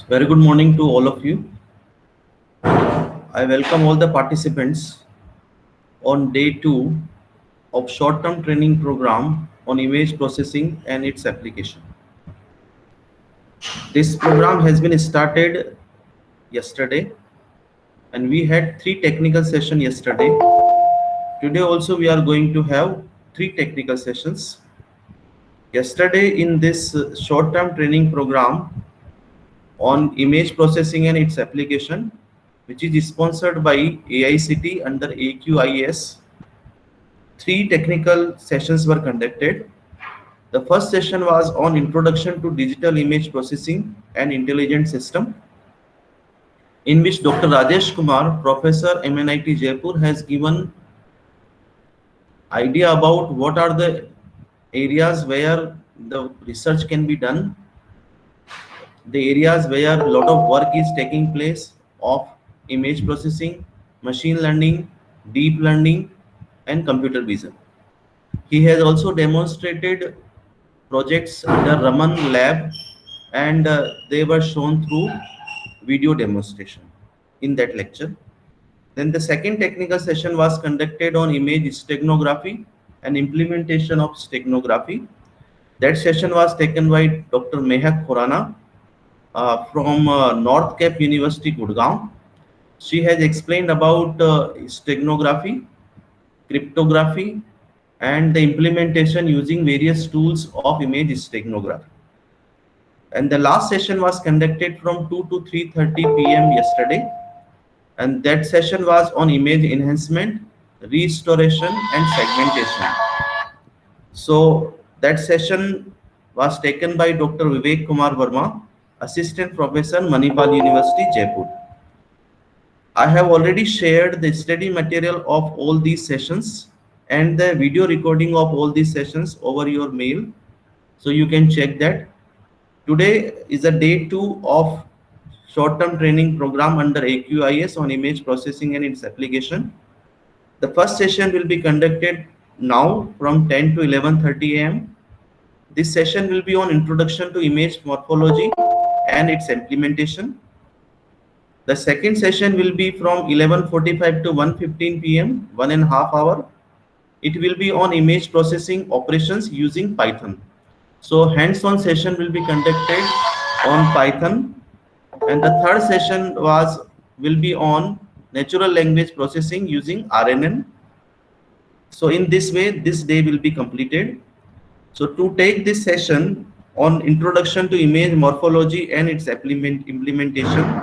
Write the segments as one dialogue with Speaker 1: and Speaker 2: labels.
Speaker 1: Very good morning to all of you. I welcome all the participants on day 2 of short-term training program on image processing and its application. This program has been started yesterday and we had 3 technical sessions yesterday. Today also we are going to have 3 technical sessions. Yesterday in this short-term training program on image processing and its application, which is sponsored by AICT under AQIS, 3 technical sessions were conducted. The first session was on Introduction to Digital Image Processing and Intelligent System, in which Dr. Rajesh Kumar, Professor MNIT Jaipur, has given idea about what are the areas where the research can be done, the areas where a lot of work is taking place of image processing, machine learning, deep learning, and computer vision. He has also demonstrated projects under Raman Lab, and they were shown through video demonstration in that lecture. Then the second technical session was conducted on image steganography and implementation of steganography. That session was taken by Dr. Mehak Khurana from North Cape University, Gurgaon. She has explained about steganography, cryptography, and the implementation using various tools of image steganography. And the last session was conducted from 2 to 3:30 p.m. yesterday, and that session was on image enhancement, restoration, and segmentation. So that session was taken by Dr. Vivek Kumar Verma, Assistant Professor, Manipal University, Jaipur. I have already shared the study material of all these sessions and the video recording of all these sessions over your mail, so you can check that. Today is a day 2 of short-term training program under AQIS on image processing and its application. The first session will be conducted now from 10 to 11:30 a.m. This session will be on introduction to image morphology and its implementation. The second session will be from 11:45 to 1:15 p.m., 1.5 hours. It will be on image processing operations using Python. So hands-on session will be conducted on Python, and the third session will be on natural language processing using RNN. So in this way, this day will be completed. So to take this session on introduction to image morphology and its implementation,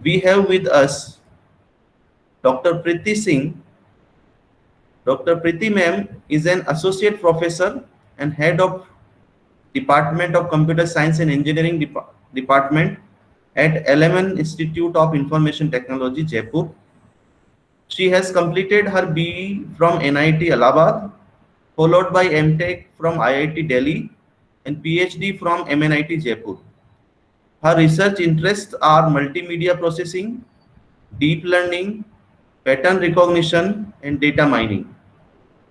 Speaker 1: we have with us Dr. Priti Singh. Dr. Priti ma'am is an associate professor and head of Department of Computer Science and Engineering Department at LMN Institute of Information Technology, Jaipur. She has completed her BE from NIT Allahabad, followed by MTech from IIT Delhi and PhD from MNIT Jaipur. Her research interests are multimedia processing, deep learning, pattern recognition, and data mining.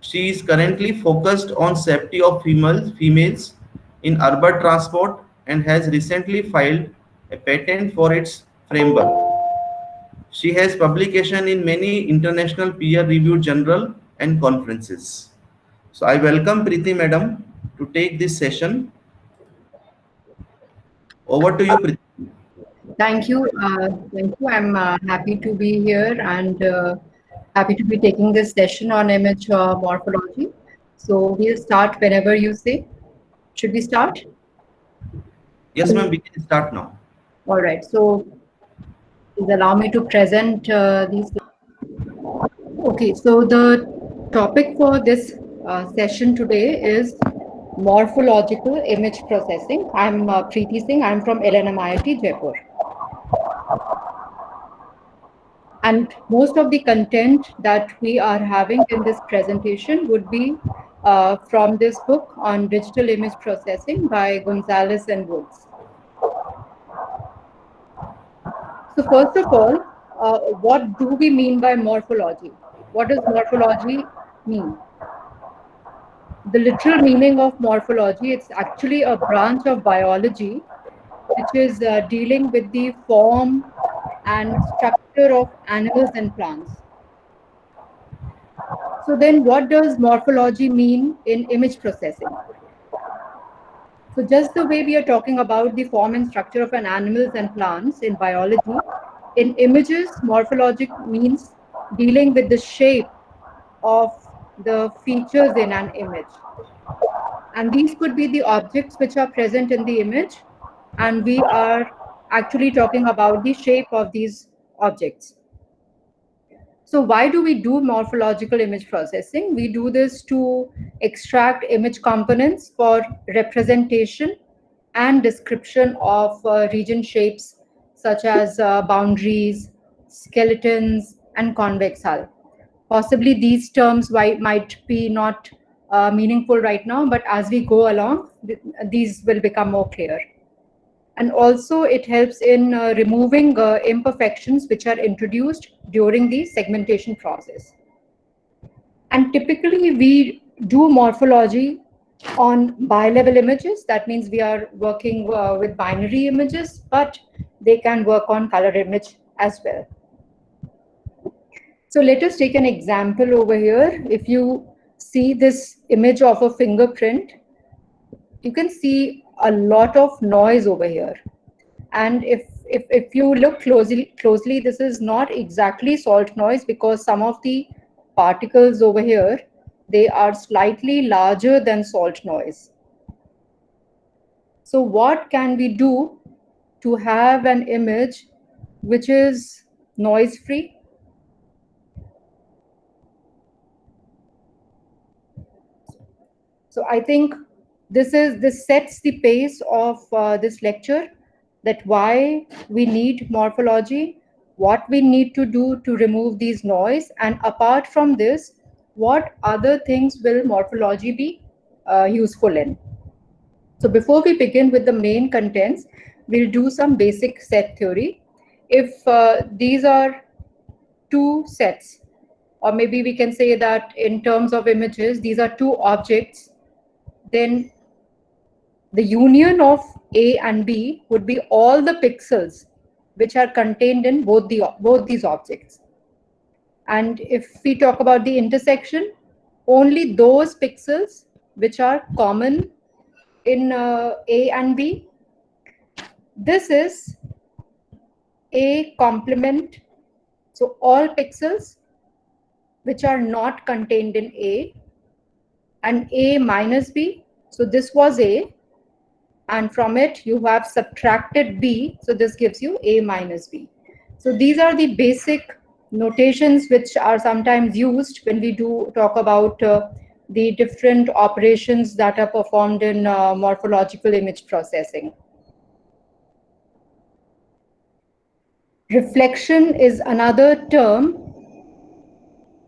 Speaker 1: She is currently focused on safety of females in urban transport and has recently filed a patent for its framework. She has publication in many international peer-reviewed journals and conferences. So I welcome Priti madam to take this session. Over to you, Priti.
Speaker 2: Thank you. Thank you. I'm happy to be here and happy to be taking this session on image morphology. So we'll start whenever you say. Should we start?
Speaker 1: Yes, ma'am, we can start now.
Speaker 2: All right. So please allow me to present these. Okay. So the topic for this session today is morphological image processing. I'm Preeti Singh. I'm from LNMIT Jaipur. And most of the content that we are having in this presentation would be from this book on digital image processing by Gonzalez and Woods. So first of all, what do we mean by morphology? What does morphology mean? The literal meaning of morphology, it's actually a branch of biology which is dealing with the form and structure of animals and plants. So then what does morphology mean in image processing? So just the way we are talking about the form and structure of an animals and plants in biology, in images, morphologic means dealing with the shape of the features in an image. And these could be the objects which are present in the image, and we are actually talking about the shape of these objects. So why do we do morphological image processing? We do this to extract image components for representation and description of region shapes such as boundaries, skeletons, and convex hull. Possibly these terms might be not meaningful right now, but as we go along, these will become more clear. And also it helps in removing imperfections which are introduced during the segmentation process. And typically we do morphology on bi-level images. That means we are working with binary images, but they can work on color image as well. So let us take an example over here. If you see this image of a fingerprint, you can see a lot of noise over here. And if you look closely, this is not exactly salt noise, because some of the particles over here, they are slightly larger than salt noise. So what can we do to have an image which is noise free? So I think this sets the pace of this lecture, that why we need morphology, what we need to do to remove these noise, and apart from this, what other things will morphology be useful in. So before we begin with the main contents, we'll do some basic set theory. If these are two sets, or maybe we can say that in terms of images, these are two objects, then the union of A and B would be all the pixels which are contained in both these objects. And if we talk about the intersection, only those pixels which are common in A and B. This is A complement. So all pixels which are not contained in A, and A minus B. So this was A, and from it you have subtracted B, so this gives you A minus B. So these are the basic notations which are sometimes used when we do talk about the different operations that are performed in morphological image processing. Reflection is another term,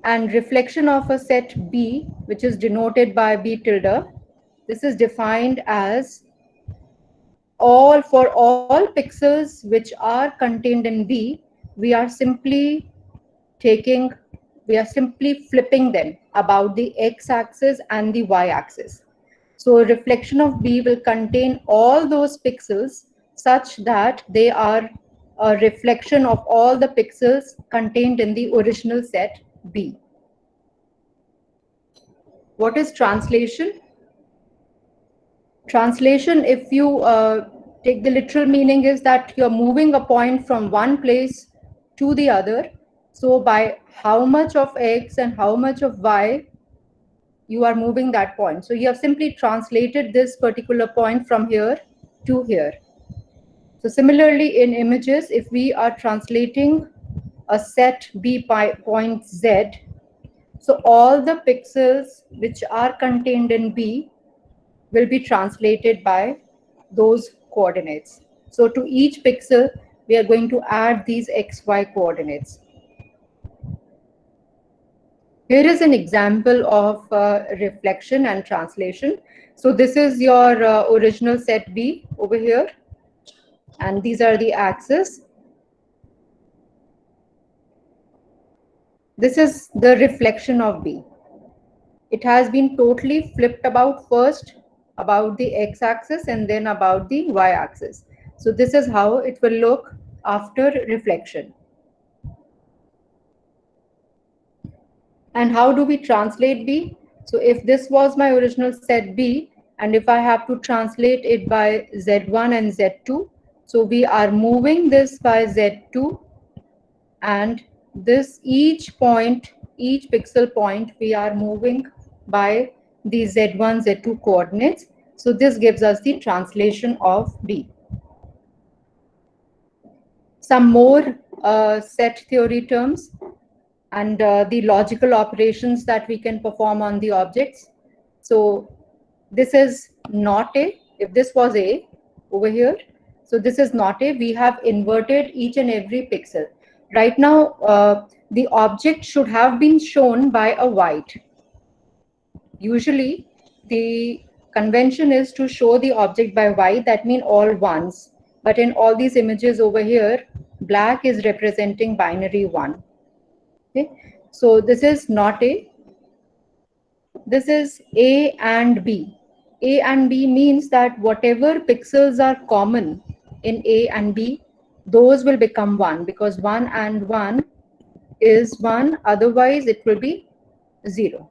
Speaker 2: and reflection of a set B, which is denoted by B tilde, this is defined as for all pixels which are contained in B, we are simply flipping them about the x-axis and the y-axis. So reflection of B will contain all those pixels such that they are a reflection of all the pixels contained in the original set B. What is translation? Translation, if you take the literal meaning, is that you're moving a point from one place to the other. So by how much of x and how much of y, you are moving that point. So you have simply translated this particular point from here to here. So similarly in images, if we are translating a set B by point Z, so all the pixels which are contained in B will be translated by those coordinates. So to each pixel, we are going to add these XY coordinates. Here is an example of reflection and translation. So this is your original set B over here, and these are the axes. This is the reflection of B. It has been totally flipped about, first about the x-axis and then about the y-axis. So this is how it will look after reflection. And how do we translate B? So if this was my original set B, and if I have to translate it by Z1 and Z2, so we are moving this by Z2, and this each point, each pixel point, we are moving by the Z1, Z2 coordinates. So this gives us the translation of B. Some more set theory terms and the logical operations that we can perform on the objects. So this is not A. If this was A over here, so this is not A. We have inverted each and every pixel. Right now, the object should have been shown by a white. Usually, the convention is to show the object by white, that means all ones. But in all these images over here, black is representing binary 1. Okay, so this is not A. This is A and B. A and B means that whatever pixels are common in A and B, those will become 1, because 1 and 1 is 1, otherwise it will be 0.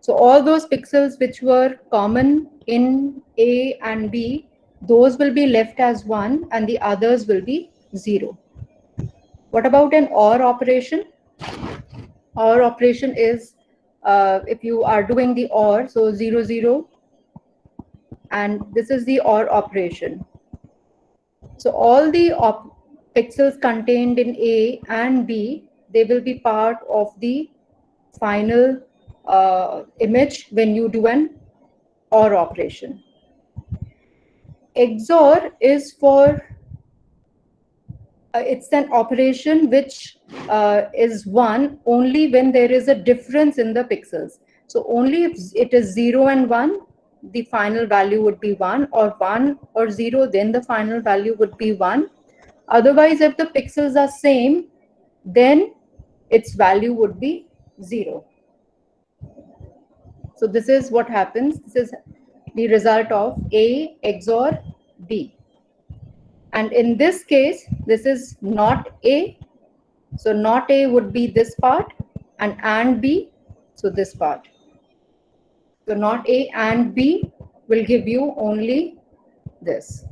Speaker 2: So all those pixels which were common in A and B, those will be left as 1 and the others will be 0. What about an OR operation? OR operation is if you are doing the OR, so 0, 0, and this is the OR operation. So all the pixels contained in A and B, they will be part of the final image when you do an OR operation. XOR is for it's an operation which is 1 only when there is a difference in the pixels. So only if it is 0 and 1, the final value would be 1, or 1 or 0, then the final value would be 1. Otherwise, if the pixels are same, then its value would be 0. So this is what happens. This is the result of A XOR B. And in this case, this is not A. So not A would be this part, and B, so this part. So not A and B will give you only this.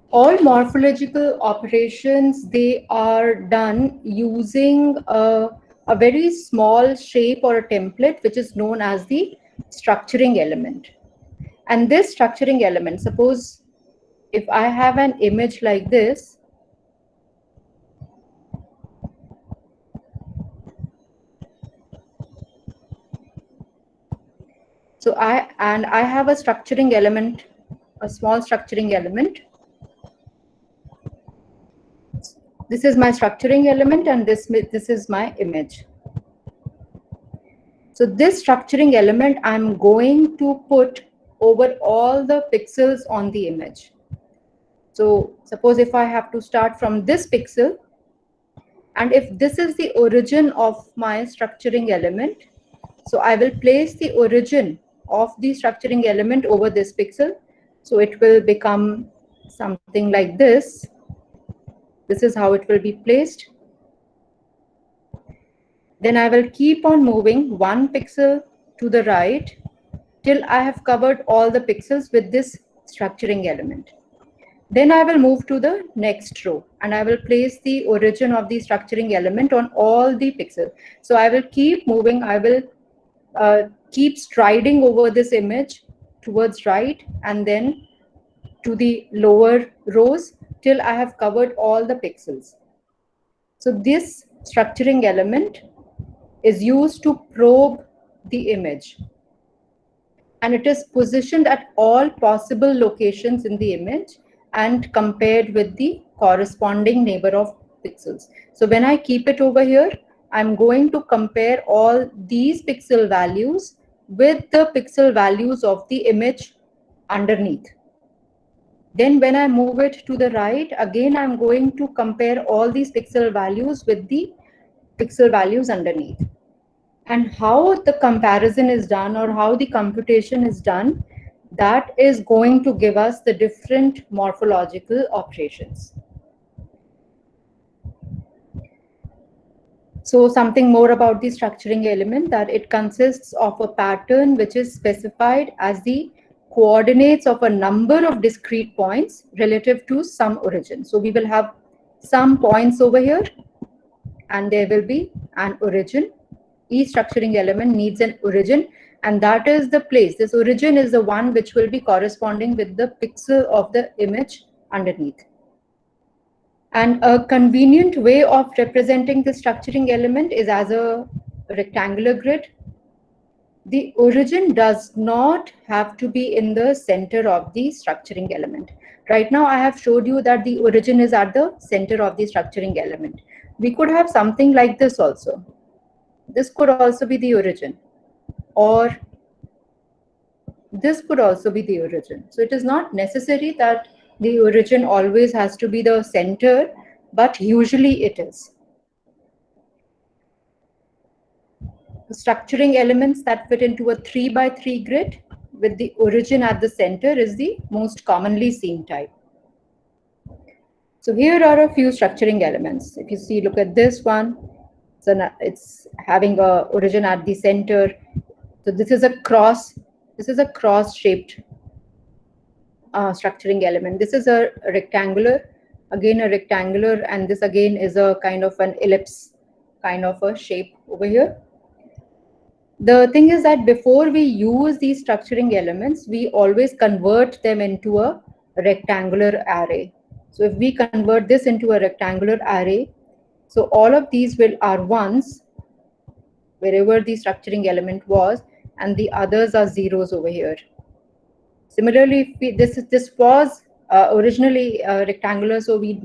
Speaker 2: All morphological operations, they are done using a very small shape or a template, which is known as the structuring element. And this structuring element, suppose if I have an image like this, so I have a structuring element, a small structuring element. This is my structuring element, and this is my image. So this structuring element I'm going to put over all the pixels on the image. So suppose if I have to start from this pixel, and if this is the origin of my structuring element, so I will place the origin of the structuring element over this pixel. So it will become something like this. This is how it will be placed. Then I will keep on moving 1 pixel to the right till I have covered all the pixels with this structuring element. Then I will move to the next row, and I will place the origin of the structuring element on all the pixels. So I will keep moving, I will keep striding over this image towards right and then to the lower rows till I have covered all the pixels. So this structuring element is used to probe the image, and it is positioned at all possible locations in the image and compared with the corresponding neighbor of pixels. So when I keep it over here, I'm going to compare all these pixel values with the pixel values of the image underneath. Then when I move it to the right, again I'm going to compare all these pixel values with the pixel values underneath. And how the comparison is done, or how the computation is done, that is going to give us the different morphological operations. So something more about the structuring element, that it consists of a pattern which is specified as the coordinates of a number of discrete points relative to some origin. So we will have some points over here and there will be an origin. Each structuring element needs an origin, and that is the place. This origin is the one which will be corresponding with the pixel of the image underneath. And a convenient way of representing the structuring element is as a rectangular grid. The origin does not have to be in the center of the structuring element. Right now, I have showed you that the origin is at the center of the structuring element. We could have something like this also. This could also be the origin, or this could also be the origin. So it is not necessary that the origin always has to be the center, but usually it is. The structuring elements that fit into a 3x3 grid with the origin at the center is the most commonly seen type. So here are a few structuring elements. If you see, look at this one. So it's having a origin at the center. So this is a cross. This is a cross-shaped structuring element. This is a rectangular, again a rectangular, and this again is a kind of an ellipse kind of a shape over here. The thing is that before we use these structuring elements, we always convert them into a rectangular array. So if we convert this into a rectangular array, so all of these are ones wherever the structuring element was, and the others are zeros over here. Similarly, if this was originally rectangular, so we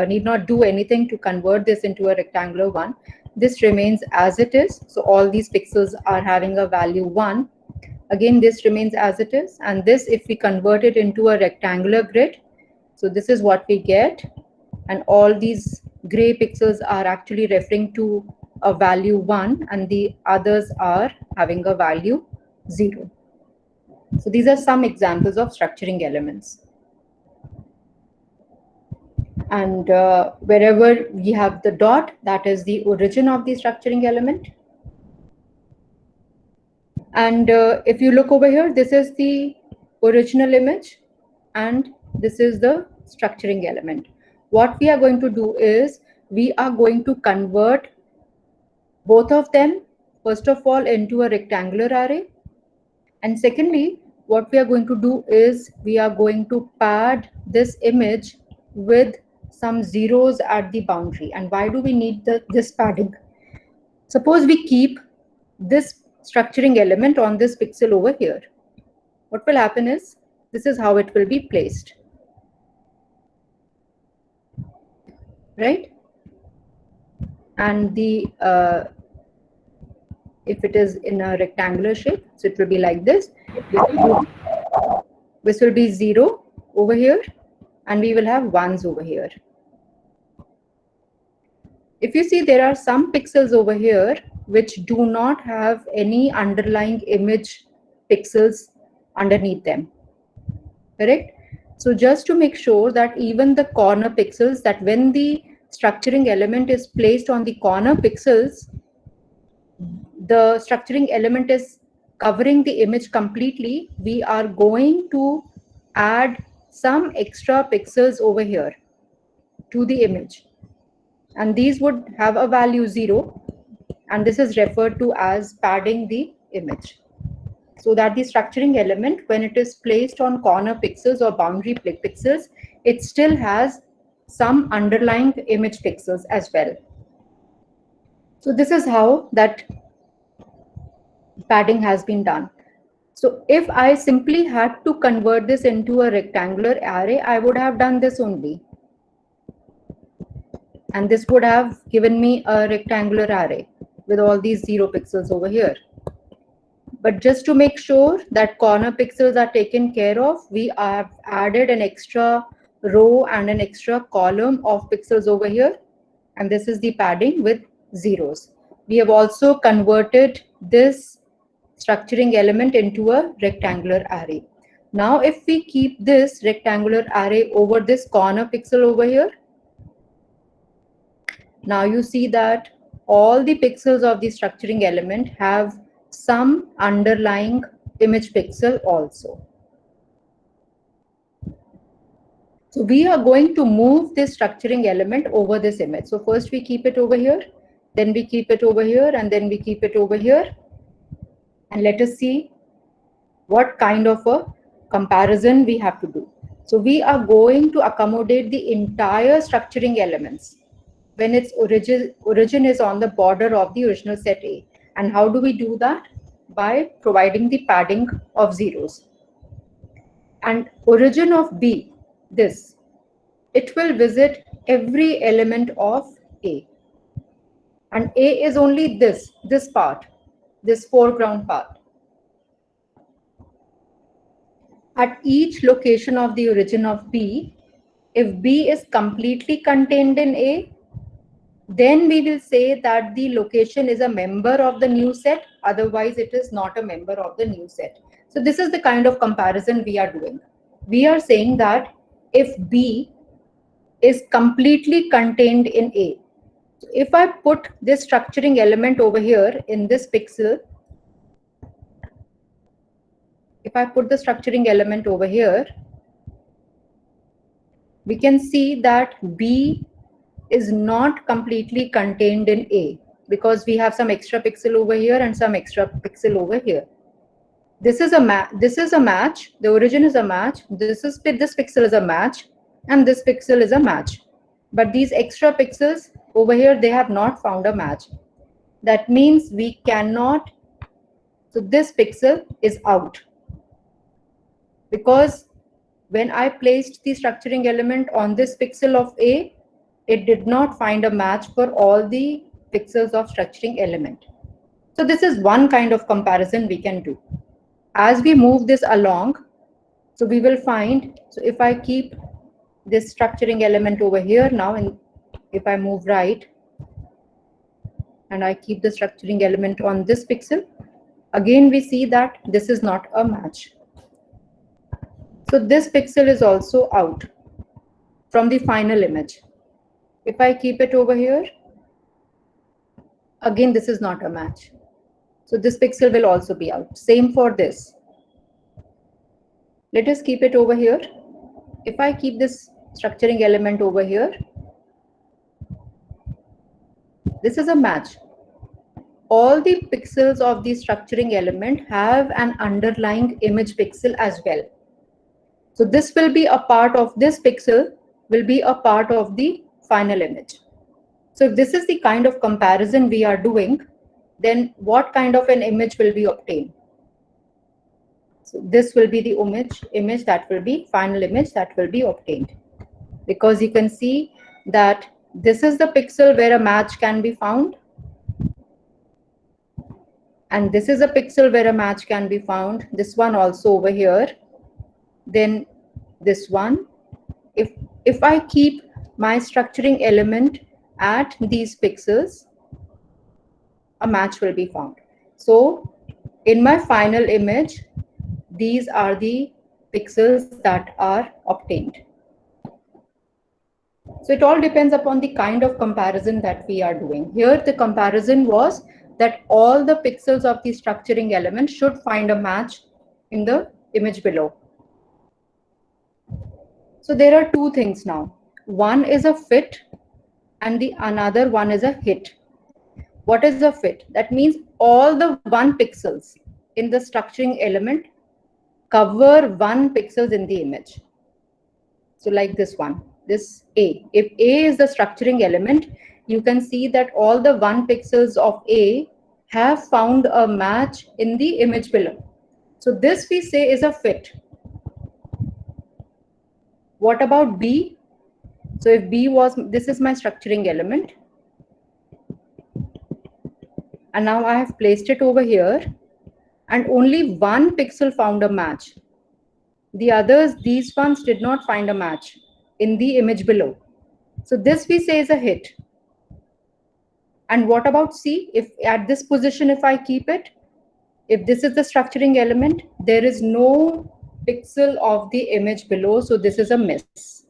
Speaker 2: need not do anything to convert this into a rectangular one. This remains as it is. So all these pixels are having a value 1. Again, this remains as it is. And this, if we convert it into a rectangular grid, so this is what we get. And all these gray pixels are actually referring to a value 1, and the others are having a value 0. So these are some examples of structuring elements. And wherever we have the dot, that is the origin of the structuring element. And if you look over here, this is the original image, and this is the structuring element. What we are going to do is we are going to convert both of them, first of all, into a rectangular array. And secondly, what we are going to do is we are going to pad this image with some zeros at the boundary. And why do we need this padding? Suppose we keep this structuring element on this pixel over here. What will happen is, this is how it will be placed. Right? And the if it is in a rectangular shape, so it will be like this. This will be 0 over here, and we will have 1s over here. If you see, there are some pixels over here which do not have any underlying image pixels underneath them. Correct? So just to make sure that even the corner pixels, that when the structuring element is placed on the corner pixels, the structuring element is covering the image completely, we are going to add some extra pixels over here to the image. And these would have a value 0, and this is referred to as padding the image. So that the structuring element, when it is placed on corner pixels or boundary pixels, it still has some underlying image pixels as well. So this is how that padding has been done. So if I simply had to convert this into a rectangular array, I would have done this only. And this would have given me a rectangular array with all these 0 pixels over here. But just to make sure that corner pixels are taken care of, we have added an extra row and an extra column of pixels over here. And this is the padding with zeros. We have also converted this structuring element into a rectangular array. Now, if we keep this rectangular array over this corner pixel over here, now you see that all the pixels of the structuring element have some underlying image pixel also. So we are going to move this structuring element over this image. So first we keep it over here, then we keep it over here, and then we keep it over here. And let us see what kind of a comparison we have to do. So we are going to accommodate the entire structuring elements when its origin is on the border of the original set A. And how do we do that? By providing the padding of zeros. And origin of B, this, it will visit every element of A. And A is only this part, this foreground part. At each location of the origin of B, if B is completely contained in A, then we will say that the location is a member of the new set, otherwise it is not a member of the new set. So this is the kind of comparison we are doing. We are saying that if B is completely contained in A, so if I put this structuring element over here in this pixel, if I put the structuring element over here, we can see that B is not completely contained in A because we have some extra pixel over here and some extra pixel over here. This is a match. The origin is a match. This pixel is a match, and this pixel is a match. But these extra pixels over here, they have not found a match. That means we cannot. So this pixel is out because when I placed the structuring element on this pixel of A, it did not find a match for all the pixels of structuring element. So this is one kind of comparison we can do. As we move this along, so we will find, so if I keep this structuring element over here now, and if I move right, and I keep the structuring element on this pixel, again we see that this is not a match. So this pixel is also out from the final image. If I keep it over here, again this is not a match. So this pixel will also be out. Same for this. Let us keep it over here. If I keep this structuring element over here, this is a match. All the pixels of the structuring element have an underlying image pixel as well. So this will be a part of this pixel, will be a part of the final image. So if this is the kind of comparison we are doing, then what kind of an image will be obtained? So this will be the image that will be final image that will be obtained. Because you can see that this is the pixel where a match can be found. And this is a pixel where a match can be found. This one also over here. Then this one. If I keep my structuring element at these pixels, a match will be found. So in my final image, these are the pixels that are obtained. So it all depends upon the kind of comparison that we are doing. Here the comparison was that all the pixels of the structuring element should find a match in the image below. So there are two things now. One is a fit and the another one is a hit. What is a fit? That means all the 1 pixels in the structuring element cover 1 pixels in the image. So like this one, this A. If A is the structuring element, you can see that all the 1 pixels of A have found a match in the image below. So this we say is a fit. What about B? So if B was, this is my structuring element. And now I have placed it over here and only 1 pixel found a match. The others, these ones did not find a match in the image below. So this we say is a hit. And what about C? If at this position, if I keep it, if this is the structuring element, there is no pixel of the image below. So this is a miss.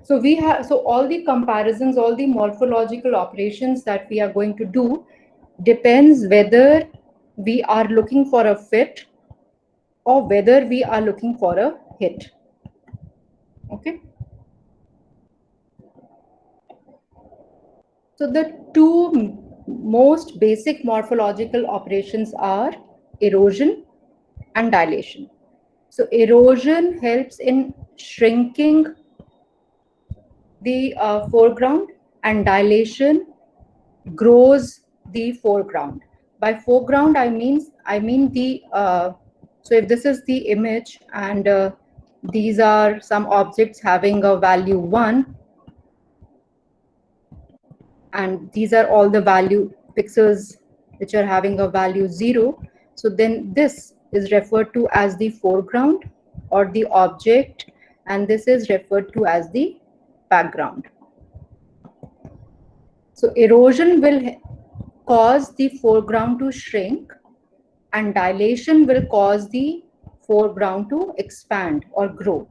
Speaker 2: So we have, so all the comparisons, all the morphological operations that we are going to do depends whether we are looking for a fit or whether we are looking for a hit. Okay. So the two most basic morphological operations are erosion and dilation. So erosion helps in shrinking the foreground, and dilation grows the foreground. By foreground, I mean the so if this is the image and these are some objects having a value 1, and these are all the value pixels which are having a value 0. So then this is referred to as the foreground or the object, and this is referred to as the background. So erosion will cause the foreground to shrink, and dilation will cause the foreground to expand or grow.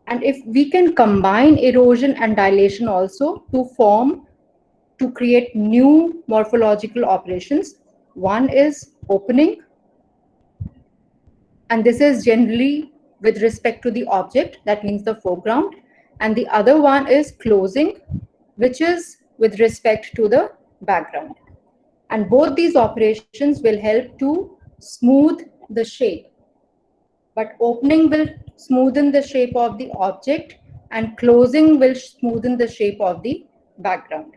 Speaker 2: And if we can combine erosion and dilation also to create new morphological operations, one is opening, and this is generally with respect to the object, that means the foreground, and the other one is closing, which is with respect to the background. And both these operations will help to smooth the shape. But opening will smoothen the shape of the object, and closing will smoothen the shape of the background.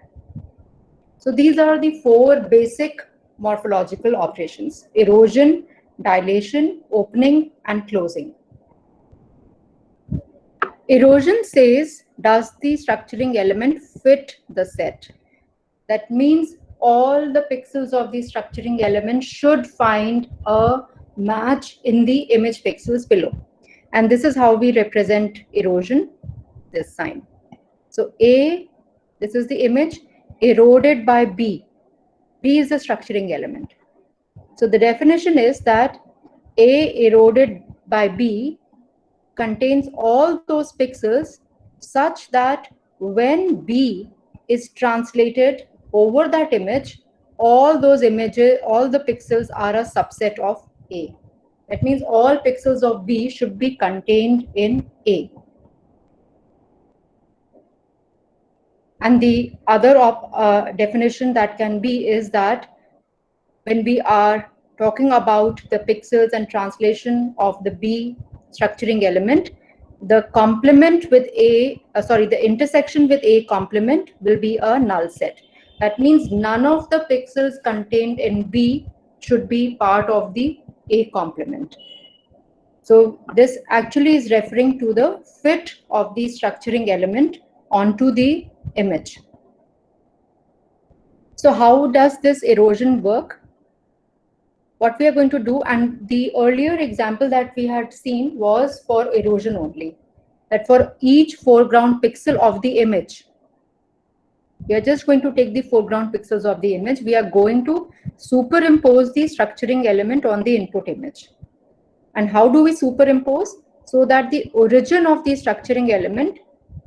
Speaker 2: So these are the 4 basic morphological operations: erosion, dilation, opening, and closing. Erosion says, does the structuring element fit the set? That means all the pixels of the structuring element should find a match in the image pixels below. And this is how we represent erosion, this sign. So A, this is the image, eroded by B. B is the structuring element. So the definition is that A eroded by B contains all those pixels such that when B is translated over that image, all those images, all the pixels are a subset of A. That means all pixels of B should be contained in A. And the other definition that can be is that when we are talking about the pixels and translation of the B structuring element, the complement with the intersection with A complement will be a null set. That means none of the pixels contained in B should be part of the A complement. So this actually is referring to the fit of the structuring element onto the image. So how does this erosion work? What we are going to do, and the earlier example that we had seen was for erosion only, that for each foreground pixel of the image, we are just going to take the foreground pixels of the image. We are going to superimpose the structuring element on the input image. And how do we superimpose? So that the origin of the structuring element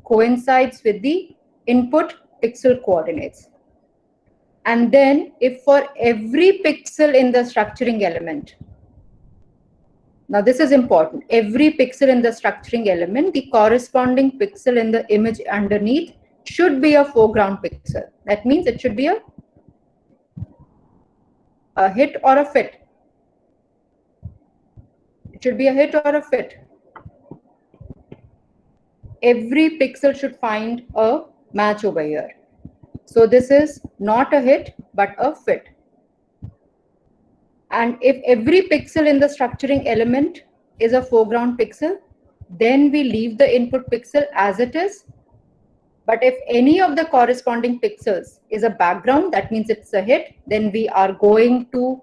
Speaker 2: coincides with the input pixel coordinates. And then if for every pixel in the structuring element, now this is important, every pixel in the structuring element, the corresponding pixel in the image underneath should be a foreground pixel. That means it should be a hit or a fit. It should be a hit or a fit. Every pixel should find a match over here. So this is not a hit, but a fit. And if every pixel in the structuring element is a foreground pixel, then we leave the input pixel as it is. But if any of the corresponding pixels is a background, that means it's a hit, then we are going to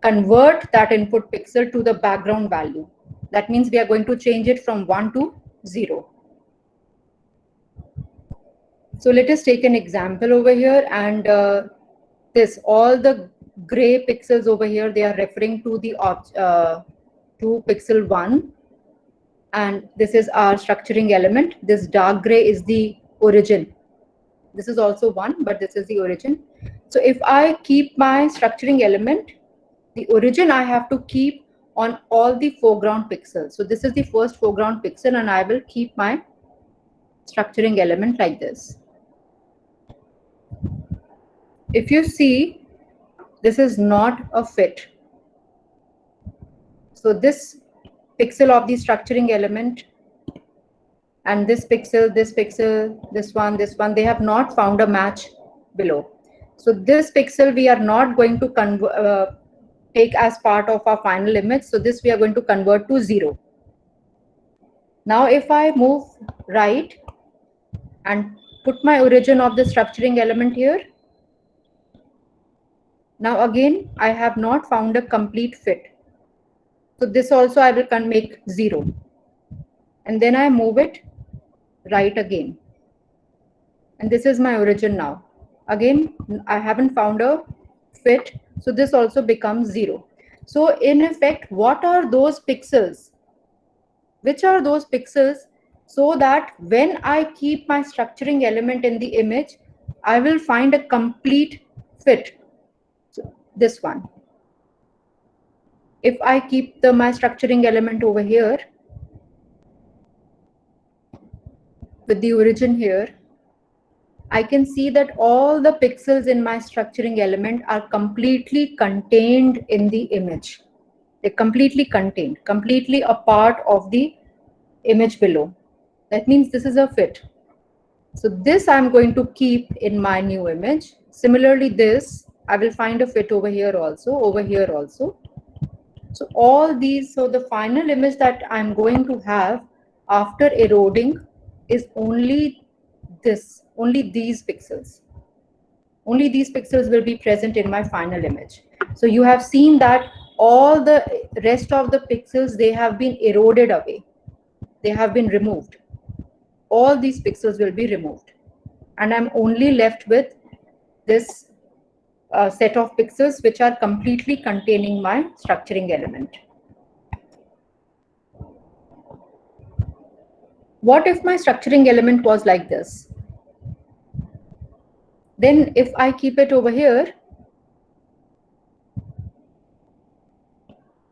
Speaker 2: convert that input pixel to the background value. That means we are going to change it from 1 to 0. So let us take an example over here, and all the gray pixels over here, they are referring to the to pixel 1, and this is our structuring element. This dark gray is the origin. This is also 1, but this is the origin. So if I keep my structuring element, the origin I have to keep on all the foreground pixels. So this is the first foreground pixel, and I will keep my structuring element like this. If you see, this is not a fit. So this pixel of the structuring element and this pixel, this one, they have not found a match below. So this pixel we are not going to take as part of our final image. So this we are going to convert to 0. Now if I move right and put my origin of the structuring element here, now again I have not found a complete fit. So this also I will make 0. And then I move it right again. And this is my origin now. Again, I haven't found a fit. So this also becomes 0. So in effect, what are those pixels? Which are those pixels? So that when I keep my structuring element in the image, I will find a complete fit. So this one. If I keep my structuring element over here with the origin here, I can see that all the pixels in my structuring element are completely contained in the image. They're completely contained, completely a part of the image below. That means this is a fit. So this I'm going to keep in my new image. Similarly, this I will find a fit over here also, over here also. So all these, so the final image that I'm going to have after eroding is only this, only these pixels. Only these pixels will be present in my final image. So you have seen that all the rest of the pixels, they have been eroded away. They have been removed. All these pixels will be removed. And I'm only left with this set of pixels which are completely containing my structuring element. What if my structuring element was like this? Then if I keep it over here,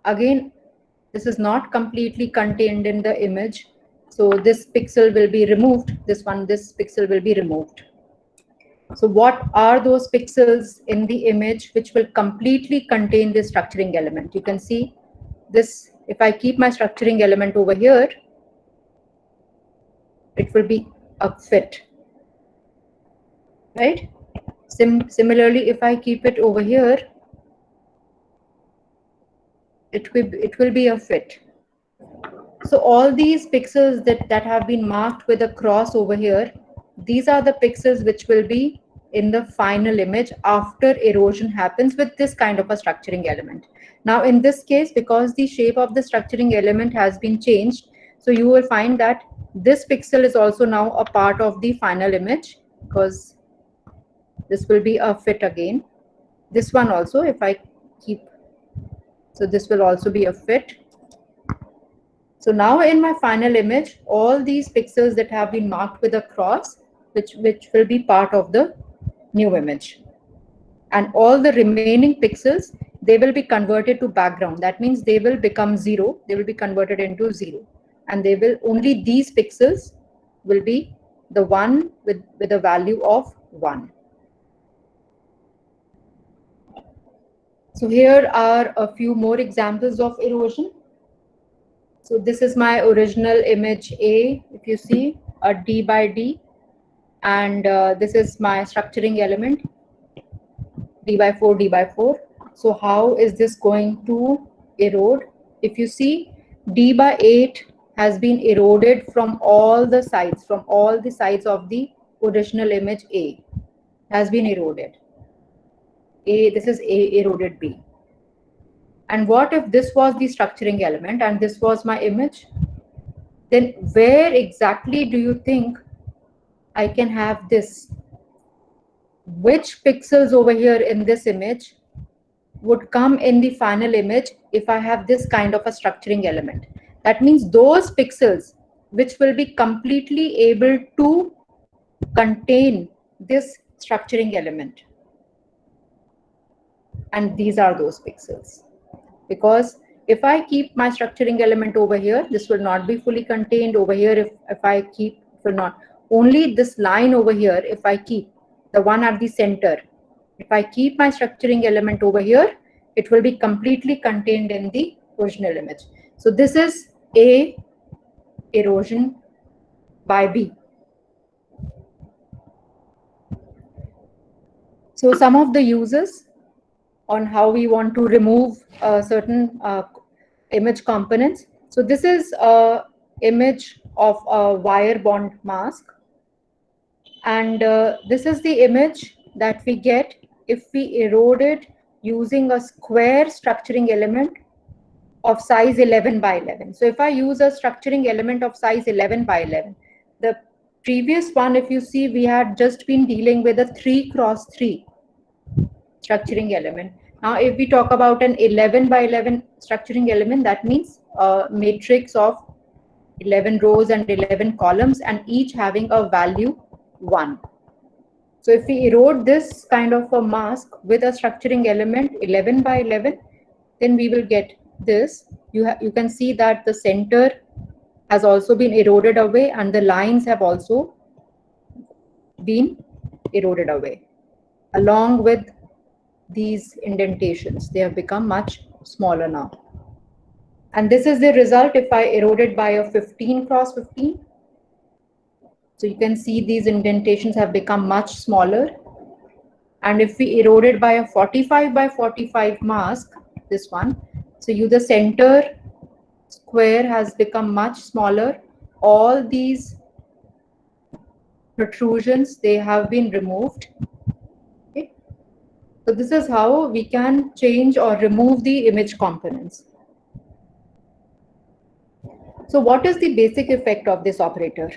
Speaker 2: again, this is not completely contained in the image. So this pixel will be removed. This pixel will be removed. So what are those pixels in the image which will completely contain the structuring element? You can see this, if I keep my structuring element over here, it will be a fit, right? Similarly, if I keep it over here, it will be a fit. So all these pixels that have been marked with a cross over here, these are the pixels which will be in the final image after erosion happens with this kind of a structuring element. Now in this case, because the shape of the structuring element has been changed, so you will find that this pixel is also now a part of the final image, because this will be a fit again. This one also, if I keep, so this will also be a fit. So now in my final image, all these pixels that have been marked with a cross, which will be part of the new image. And all the remaining pixels, they will be converted to background. That means they will become 0. They will be converted into 0. And they will, only these pixels will be the one with a value of 1. So here are a few more examples of erosion. So this is my original image A, if you see, a D by D. And this is my structuring element, D by 4, D by 4. So how is this going to erode? If you see, D by 8 has been eroded from all the sides, of the original image A, has been eroded. This is A eroded B. And what if this was the structuring element and this was my image? Then where exactly do you think I can have this? Which pixels over here in this image would come in the final image if I have this kind of a structuring element. That means those pixels which will be completely able to contain this structuring element. And these are those pixels. Because if I keep my structuring element over here, this will not be fully contained. Over here, if I keep, it will not. Only this line over here, if I keep the one at the center, if I keep my structuring element over here, it will be completely contained in the original image. So this is A erosion by B. So some of the uses on how we want to remove certain image components. So this is a image of a wire bond mask. And this is the image that we get if we erode it using a square structuring element of size 11 by 11. So if I use a structuring element of size 11 by 11, the previous one, if you see, we had just been dealing with a 3 cross 3 structuring element. Now, if we talk about an 11 by 11 structuring element, that means a matrix of 11 rows and 11 columns, and each having a value 1. So if we erode this kind of a mask with a structuring element 11 by 11, then we will get this. You can see that the center has also been eroded away and the lines have also been eroded away. Along with these indentations, they have become much smaller now. And this is the result if I erode it by a 15 cross 15. So you can see these indentations have become much smaller. And if we erode it by a 45 by 45 mask, this one, so the center square has become much smaller. All these protrusions, they have been removed. Okay. So this is how we can change or remove the image components. So what is the basic effect of this operator?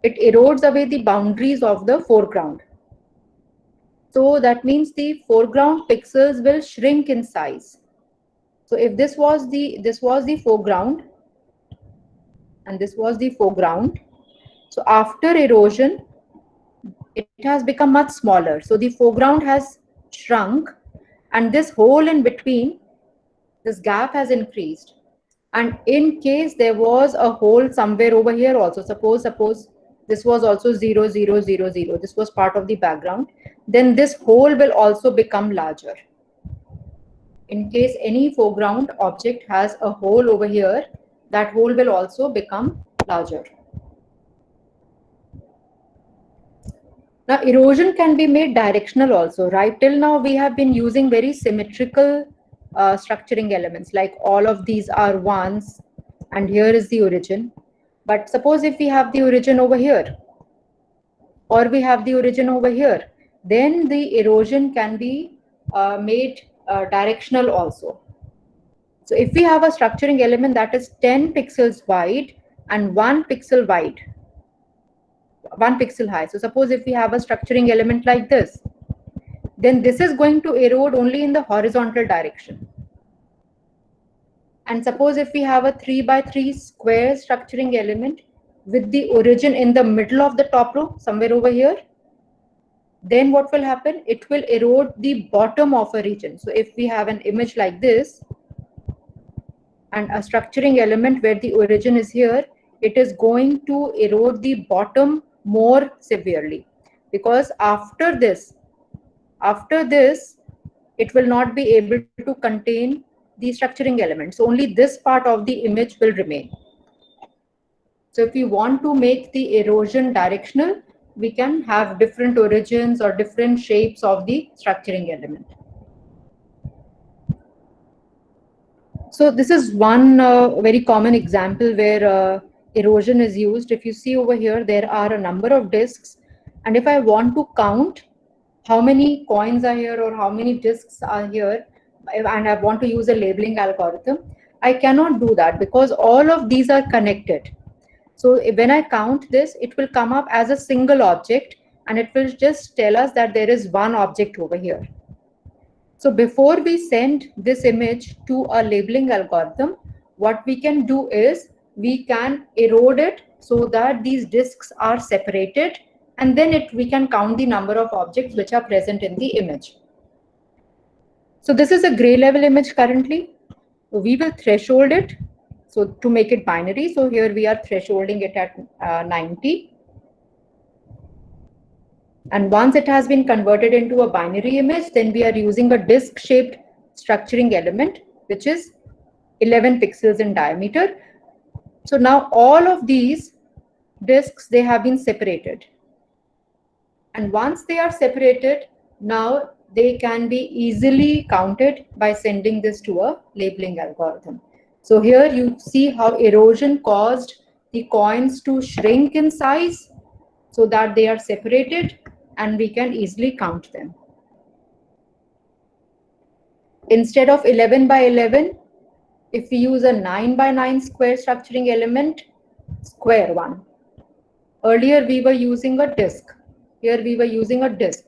Speaker 2: It erodes away the boundaries of the foreground. So that means the foreground pixels will shrink in size. So if this was the foreground, and this was the foreground, so after erosion, it has become much smaller. So the foreground has shrunk, and this hole in between, this gap has increased. And in case there was a hole somewhere over here also, suppose this was also 0, 0, 0, 0, this was part of the background, then this hole will also become larger. In case any foreground object has a hole over here, that hole will also become larger. Now, erosion can be made directional also, right? Till now, we have been using very symmetrical structuring elements, like all of these are ones, and here is the origin. But suppose if we have the origin over here, or we have the origin over here, then the erosion can be made directional also. So if we have a structuring element that is 10 pixels wide and 1 pixel wide, 1 pixel high. So suppose if we have a structuring element like this, then this is going to erode only in the horizontal direction. And suppose if we have a 3 by 3 square structuring element with the origin in the middle of the top row, somewhere over here, then what will happen? It will erode the bottom of a region. So if we have an image like this and a structuring element where the origin is here, it is going to erode the bottom more severely, because after this, it will not be able to contain the structuring elements. Only this part of the image will remain. So if we want to make the erosion directional, we can have different origins or different shapes of the structuring element. So this is one very common example where erosion is used. If you see over here, there are a number of discs, and if I want to count how many coins are here or how many discs are here, and I want to use a labeling algorithm, I cannot do that because all of these are connected. So when I count this, it will come up as a single object, and it will just tell us that there is one object over here. So before we send this image to a labeling algorithm, what we can do is we can erode it so that these disks are separated, and then we can count the number of objects which are present in the image. So this is a gray level image currently. We will threshold it so to make it binary. So here we are thresholding it at 90. And once it has been converted into a binary image, then we are using a disk-shaped structuring element, which is 11 pixels in diameter. So now all of these disks, they have been separated. And once they are separated, now they can be easily counted by sending this to a labeling algorithm. So here you see how erosion caused the coins to shrink in size so that they are separated and we can easily count them. Instead of 11 by 11, if we use a 9 by 9 square structuring element, square one. Earlier we were using a disk. Here we were using a disk.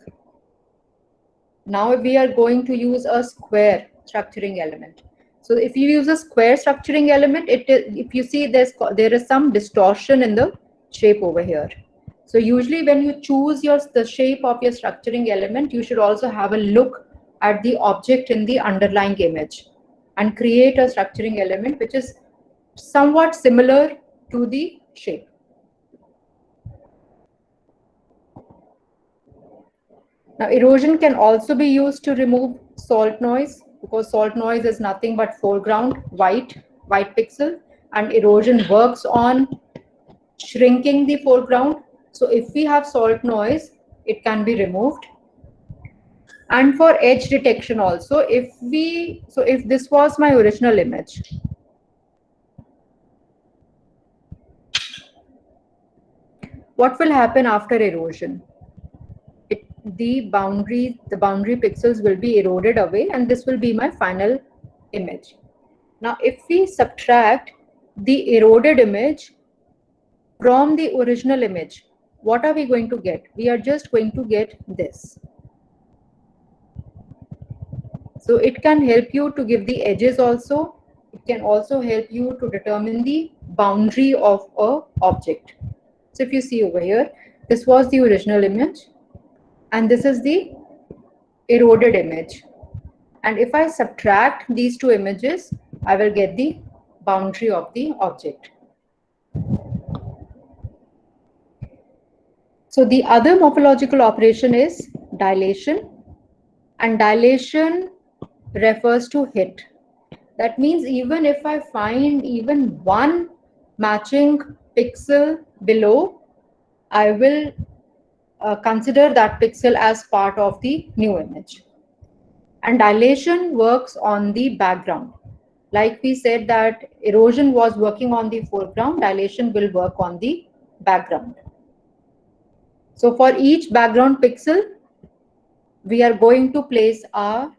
Speaker 2: Now we are going to use a square structuring element. So if you use a square structuring element, if you see there is some distortion in the shape over here. So usually when you choose the shape of your structuring element, you should also have a look at the object in the underlying image and create a structuring element which is somewhat similar to the shape. Now erosion can also be used to remove salt noise, because salt noise is nothing but foreground white pixel, and erosion works on shrinking the foreground. So if we have salt noise, it can be removed. And for edge detection also, if this was my original image, what will happen after erosion? The boundary pixels will be eroded away, and this will be my final image. Now if we subtract the eroded image from the original image, what are we going to get? We are just going to get this. So it can help you to give the edges also. It can also help you to determine the boundary of an object. So if you see over here, this was the original image and this is the eroded image. And if I subtract these two images, I will get the boundary of the object. So the other morphological operation is dilation, and dilation refers to hit. That means even if I find even one matching pixel below, I will consider that pixel as part of the new image. And dilation works on the background. Like we said that erosion was working on the foreground, dilation will work on the background. So for each background pixel, we are going to place our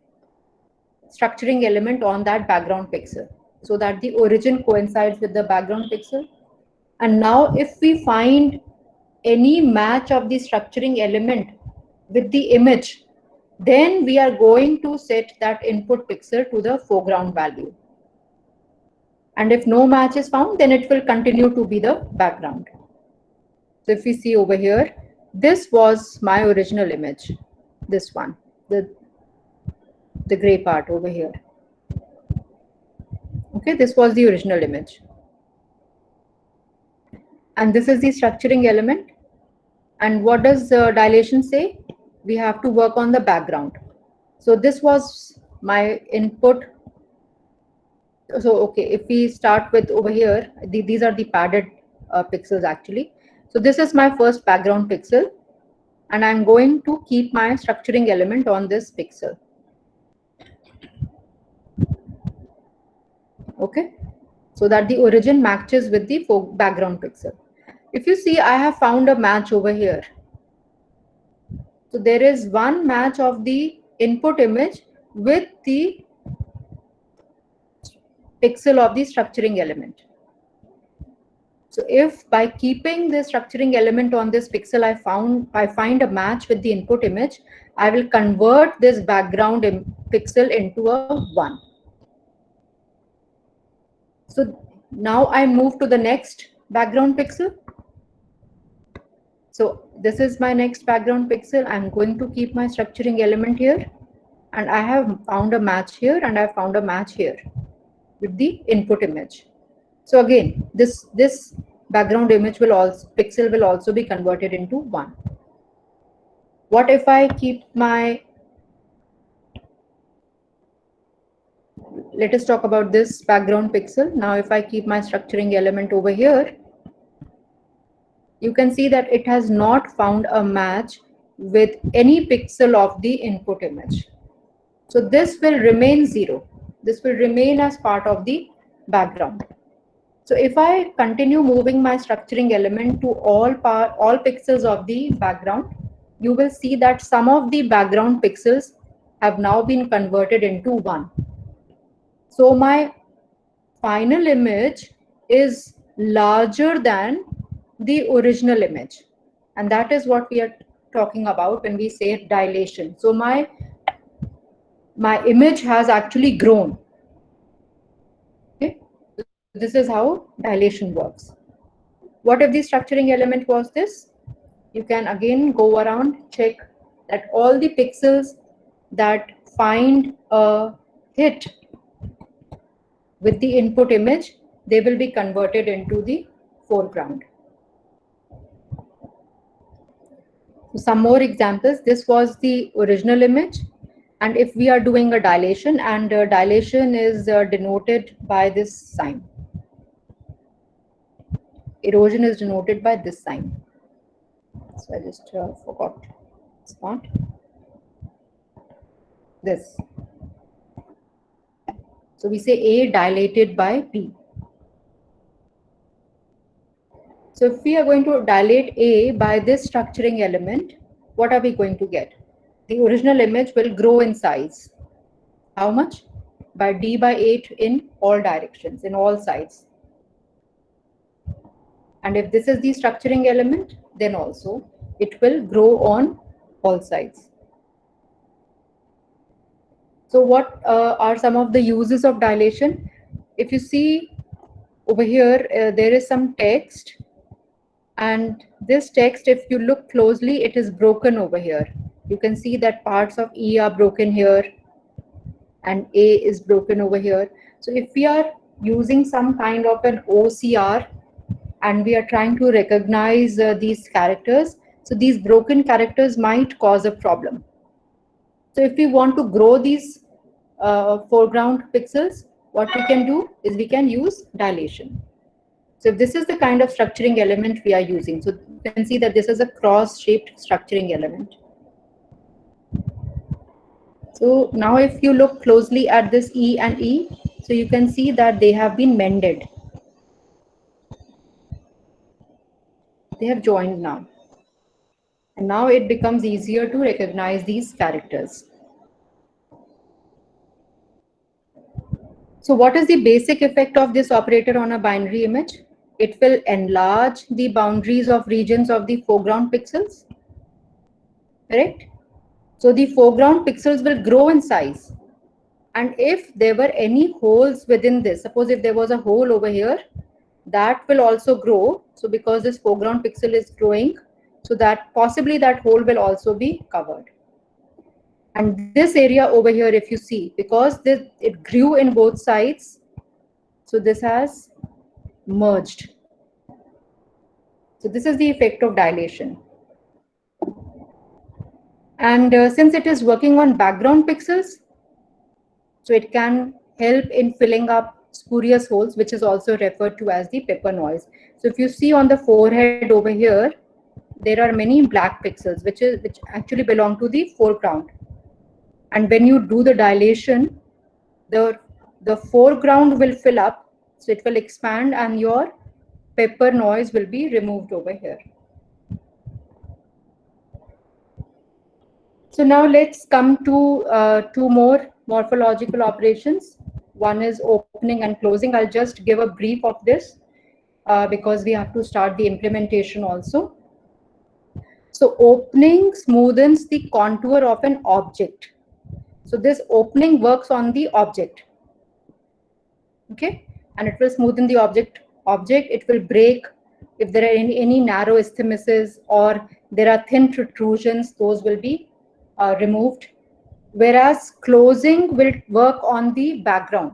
Speaker 2: structuring element on that background pixel so that the origin coincides with the background pixel. And now if we find any match of the structuring element with the image, then we are going to set that input pixel to the foreground value. And if no match is found, then it will continue to be the background. So if we see over here, this was my original image, this one, the gray part over here. Okay, this was the original image. And this is the structuring element. And what does dilation say? We have to work on the background. So this was my input. So, okay, if we start with over here, these are the padded pixels actually. So this is my first background pixel. And I'm going to keep my structuring element on this pixel. Okay, so that the origin matches with the background pixel. If you see, I have found a match over here. So there is one match of the input image with the pixel of the structuring element. So if by keeping the structuring element on this pixel, I find a match with the input image, I will convert this background pixel into a 1. So now I move to the next background pixel. So this is my next background pixel. I'm going to keep my structuring element here, and I have found a match here, and I found a match here with the input image. So again, this background image pixel will also be converted into 1. What if I keep my, let us talk about this background pixel. Now if I keep my structuring element over here, you can see that it has not found a match with any pixel of the input image. So this will remain 0. This will remain as part of the background. So if I continue moving my structuring element to all pixels of the background, you will see that some of the background pixels have now been converted into 1. So my final image is larger than the original image, and that is what we are talking about when we say dilation. So my image has actually grown. Okay, this is how dilation works. What if the structuring element was this? You can again go around, check that all the pixels that find a hit with the input image, they will be converted into the foreground. Some more examples. This was the original image, and if we are doing a dilation, and dilation is denoted by this sign. Erosion is denoted by this sign. So I just forgot this part. This. So we say A dilated by B. So if we are going to dilate A by this structuring element, what are we going to get? The original image will grow in size. How much? By D by 8 in all directions, in all sides. And if this is the structuring element, then also it will grow on all sides. So what are some of the uses of dilation? If you see over here, there is some text, and this text, if you look closely, it is broken over here. You can see that parts of E are broken here and A is broken over here. So if we are using some kind of an OCR and we are trying to recognize these characters, so these broken characters might cause a problem. So if we want to grow these foreground pixels, what we can do is we can use dilation. So this is the kind of structuring element we are using. So you can see that this is a cross-shaped structuring element. So now if you look closely at this E and E, so you can see that they have been mended. They have joined now. And now it becomes easier to recognize these characters. So what is the basic effect of this operator on a binary image? It will enlarge the boundaries of regions of the foreground pixels, correct? So the foreground pixels will grow in size. And if there were any holes within this, suppose if there was a hole over here, that will also grow. So because this foreground pixel is growing, so that possibly that hole will also be covered. And this area over here, if you see, because it grew in both sides, so this has merged. So this is the effect of dilation. And since it is working on background pixels, so it can help in filling up spurious holes, which is also referred to as the pepper noise. So if you see on the forehead over here, there are many black pixels, which actually belong to the foreground. And when you do the dilation, the foreground will fill up, so it will expand, and your pepper noise will be removed over here. So now let's come to two more morphological operations. One is opening and closing. I'll just give a brief of this because we have to start the implementation also. So opening smoothens the contour of an object. So this opening works on the object. Okay, and it will smoothen the object. It will break if there are any narrow isthmuses or there are thin protrusions, those will be removed. Whereas closing will work on the background.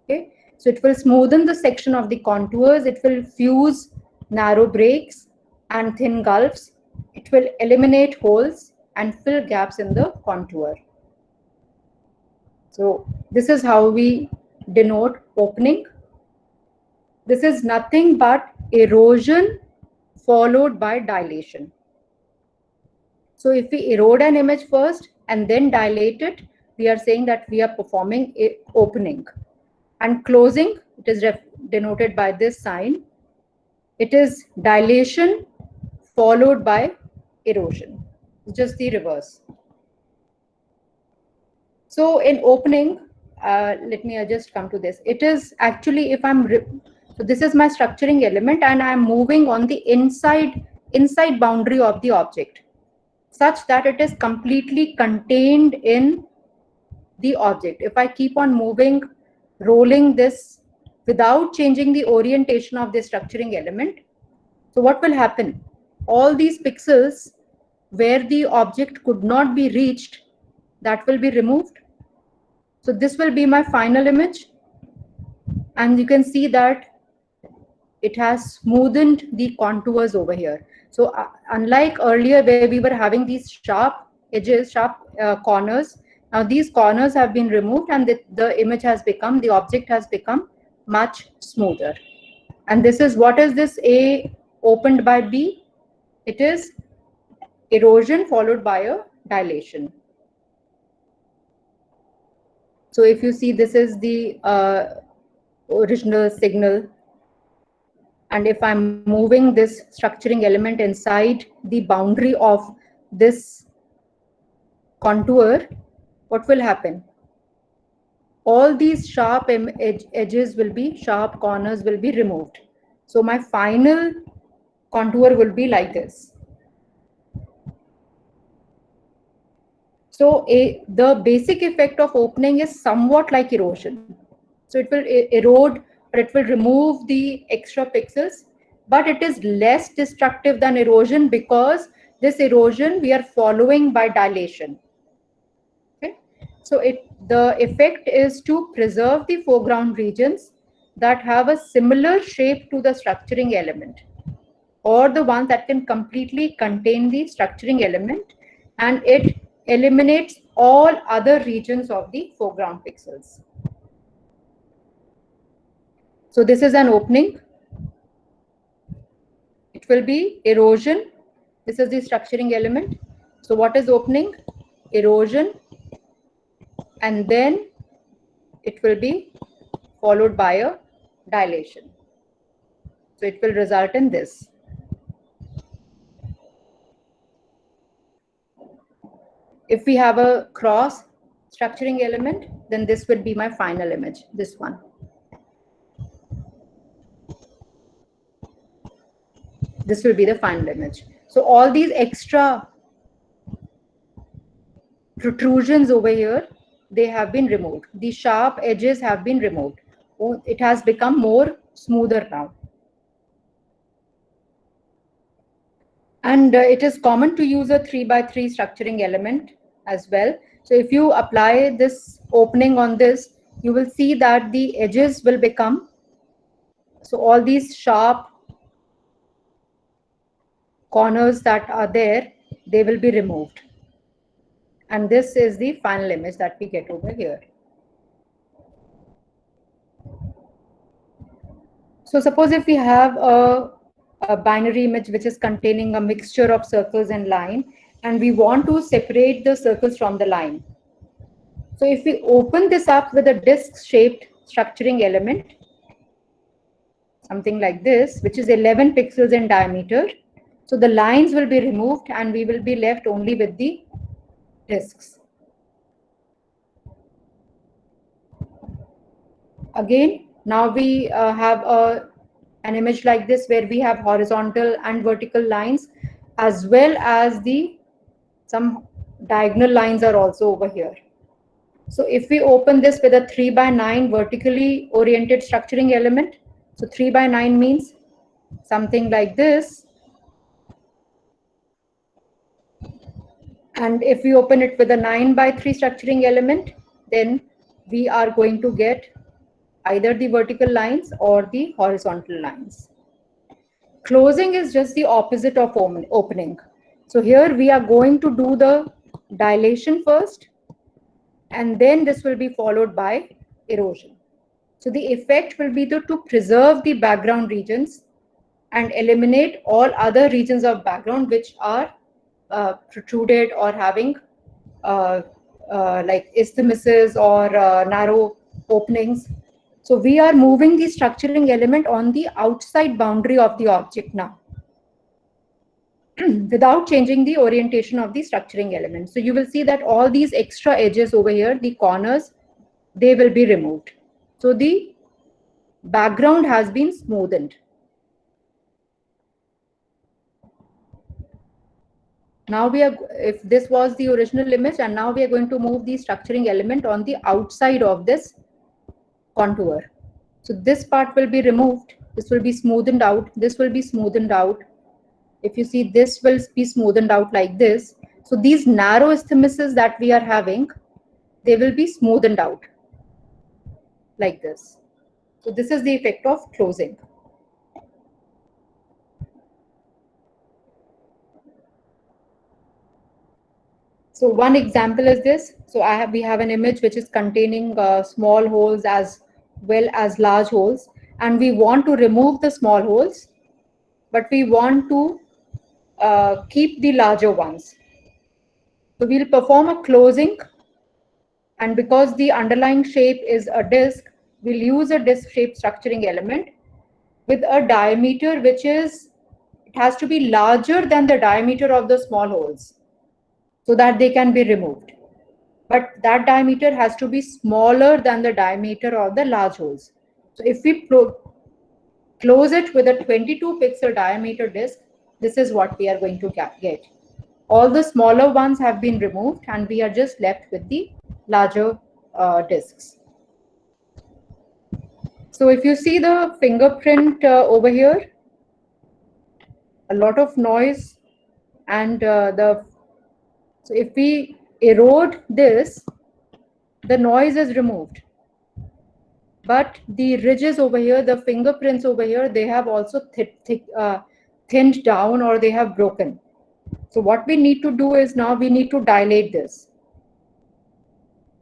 Speaker 2: Okay, so it will smoothen the section of the contours. It will fuse narrow breaks and thin gulfs. It will eliminate holes and fill gaps in the contour. So this is how we denote opening. This is nothing but erosion followed by dilation. So if we erode an image first and then dilate it, we are saying that we are performing a opening. And closing, it is denoted by this sign. It is dilation followed by erosion, just the reverse. So in opening, let me just come to this. It is actually, if I'm, so this is my structuring element and I'm moving on the inside boundary of the object, such that it is completely contained in the object. If I keep on moving, rolling this without changing the orientation of the structuring element, so what will happen? All these pixels where the object could not be reached, that will be removed. So this will be my final image. And you can see that it has smoothened the contours over here. So unlike earlier where we were having these sharp edges, sharp corners, now these corners have been removed and the image has become, the object has become much smoother. And this is, what is this A opened by B? It is erosion followed by a dilation. So if you see, this is the original signal. And if I'm moving this structuring element inside the boundary of this contour, what will happen? All these sharp edges will be, sharp corners will be removed. So my final contour will be like this. So the basic effect of opening is somewhat like erosion. So it will erode, or it will remove the extra pixels, but it is less destructive than erosion because this erosion we are following by dilation. Okay, so the effect is to preserve the foreground regions that have a similar shape to the structuring element, or the ones that can completely contain the structuring element, and it eliminates all other regions of the foreground pixels. So this is an opening. It will be erosion. This is the structuring element. So what is opening? Erosion. And then it will be followed by a dilation. So it will result in this. If we have a cross structuring element, then this would be my final image, this one. This will be the final image. So all these extra protrusions over here, they have been removed. The sharp edges have been removed. It has become more smoother now. And it is common to use a 3x3 structuring element as well. So if you apply this opening on this, you will see that the edges will become, so all these sharp corners that are there, they will be removed. And this is the final image that we get over here. So suppose if we have a binary image which is containing a mixture of circles and line, and we want to separate the circles from the line. So if we open this up with a disc-shaped structuring element, something like this, which is 11 pixels in diameter, so the lines will be removed and we will be left only with the discs. Again, now we have an image like this where we have horizontal and vertical lines. as well as some diagonal lines are also over here. So if we open this with a 3x9 vertically oriented structuring element, so 3x9 means something like this. And if we open it with a 9x3 structuring element, then we are going to get either the vertical lines or the horizontal lines. Closing is just the opposite of opening. So here we are going to do the dilation first, and then this will be followed by erosion. So the effect will be to preserve the background regions and eliminate all other regions of background which are protruded or having like isthmuses or narrow openings. So we are moving the structuring element on the outside boundary of the object now without changing the orientation of the structuring element. So you will see that all these extra edges over here, the corners, they will be removed. So the background has been smoothened. Now we are, if this was the original image, and now we are going to move the structuring element on the outside of this contour. So this part will be removed. This will be smoothened out. This will be smoothened out. If you see, this will be smoothened out like this. So these narrow isthmuses that we are having, they will be smoothened out like this. So this is the effect of closing. So one example is this. So we have an image which is containing small holes as well as large holes, and we want to remove the small holes, but we want to keep the larger ones. So we'll perform a closing, and because the underlying shape is a disc, we'll use a disc shaped structuring element with a diameter which is, it has to be larger than the diameter of the small holes so that they can be removed. But that diameter has to be smaller than the diameter of the large holes. So if we close it with a 22 pixel diameter disc, this is what we are going to get. All the smaller ones have been removed and we are just left with the larger discs. So if you see the fingerprint over here, a lot of noise, and so if we erode this, the noise is removed. But the ridges over here, the fingerprints over here, they have also thinned down, or they have broken. So what we need to do is now we need to dilate this.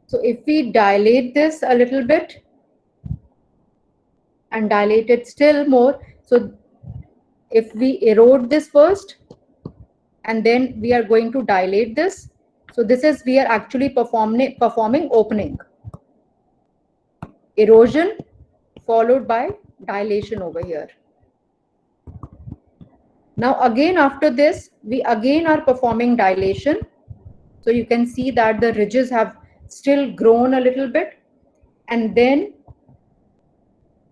Speaker 2: So if we dilate this a little bit and dilate it still more, so if we erode this first and then we are going to dilate this, so this is, we are actually performing opening, erosion followed by dilation over here. Now again after this, we again are performing dilation. So you can see that the ridges have still grown a little bit, and then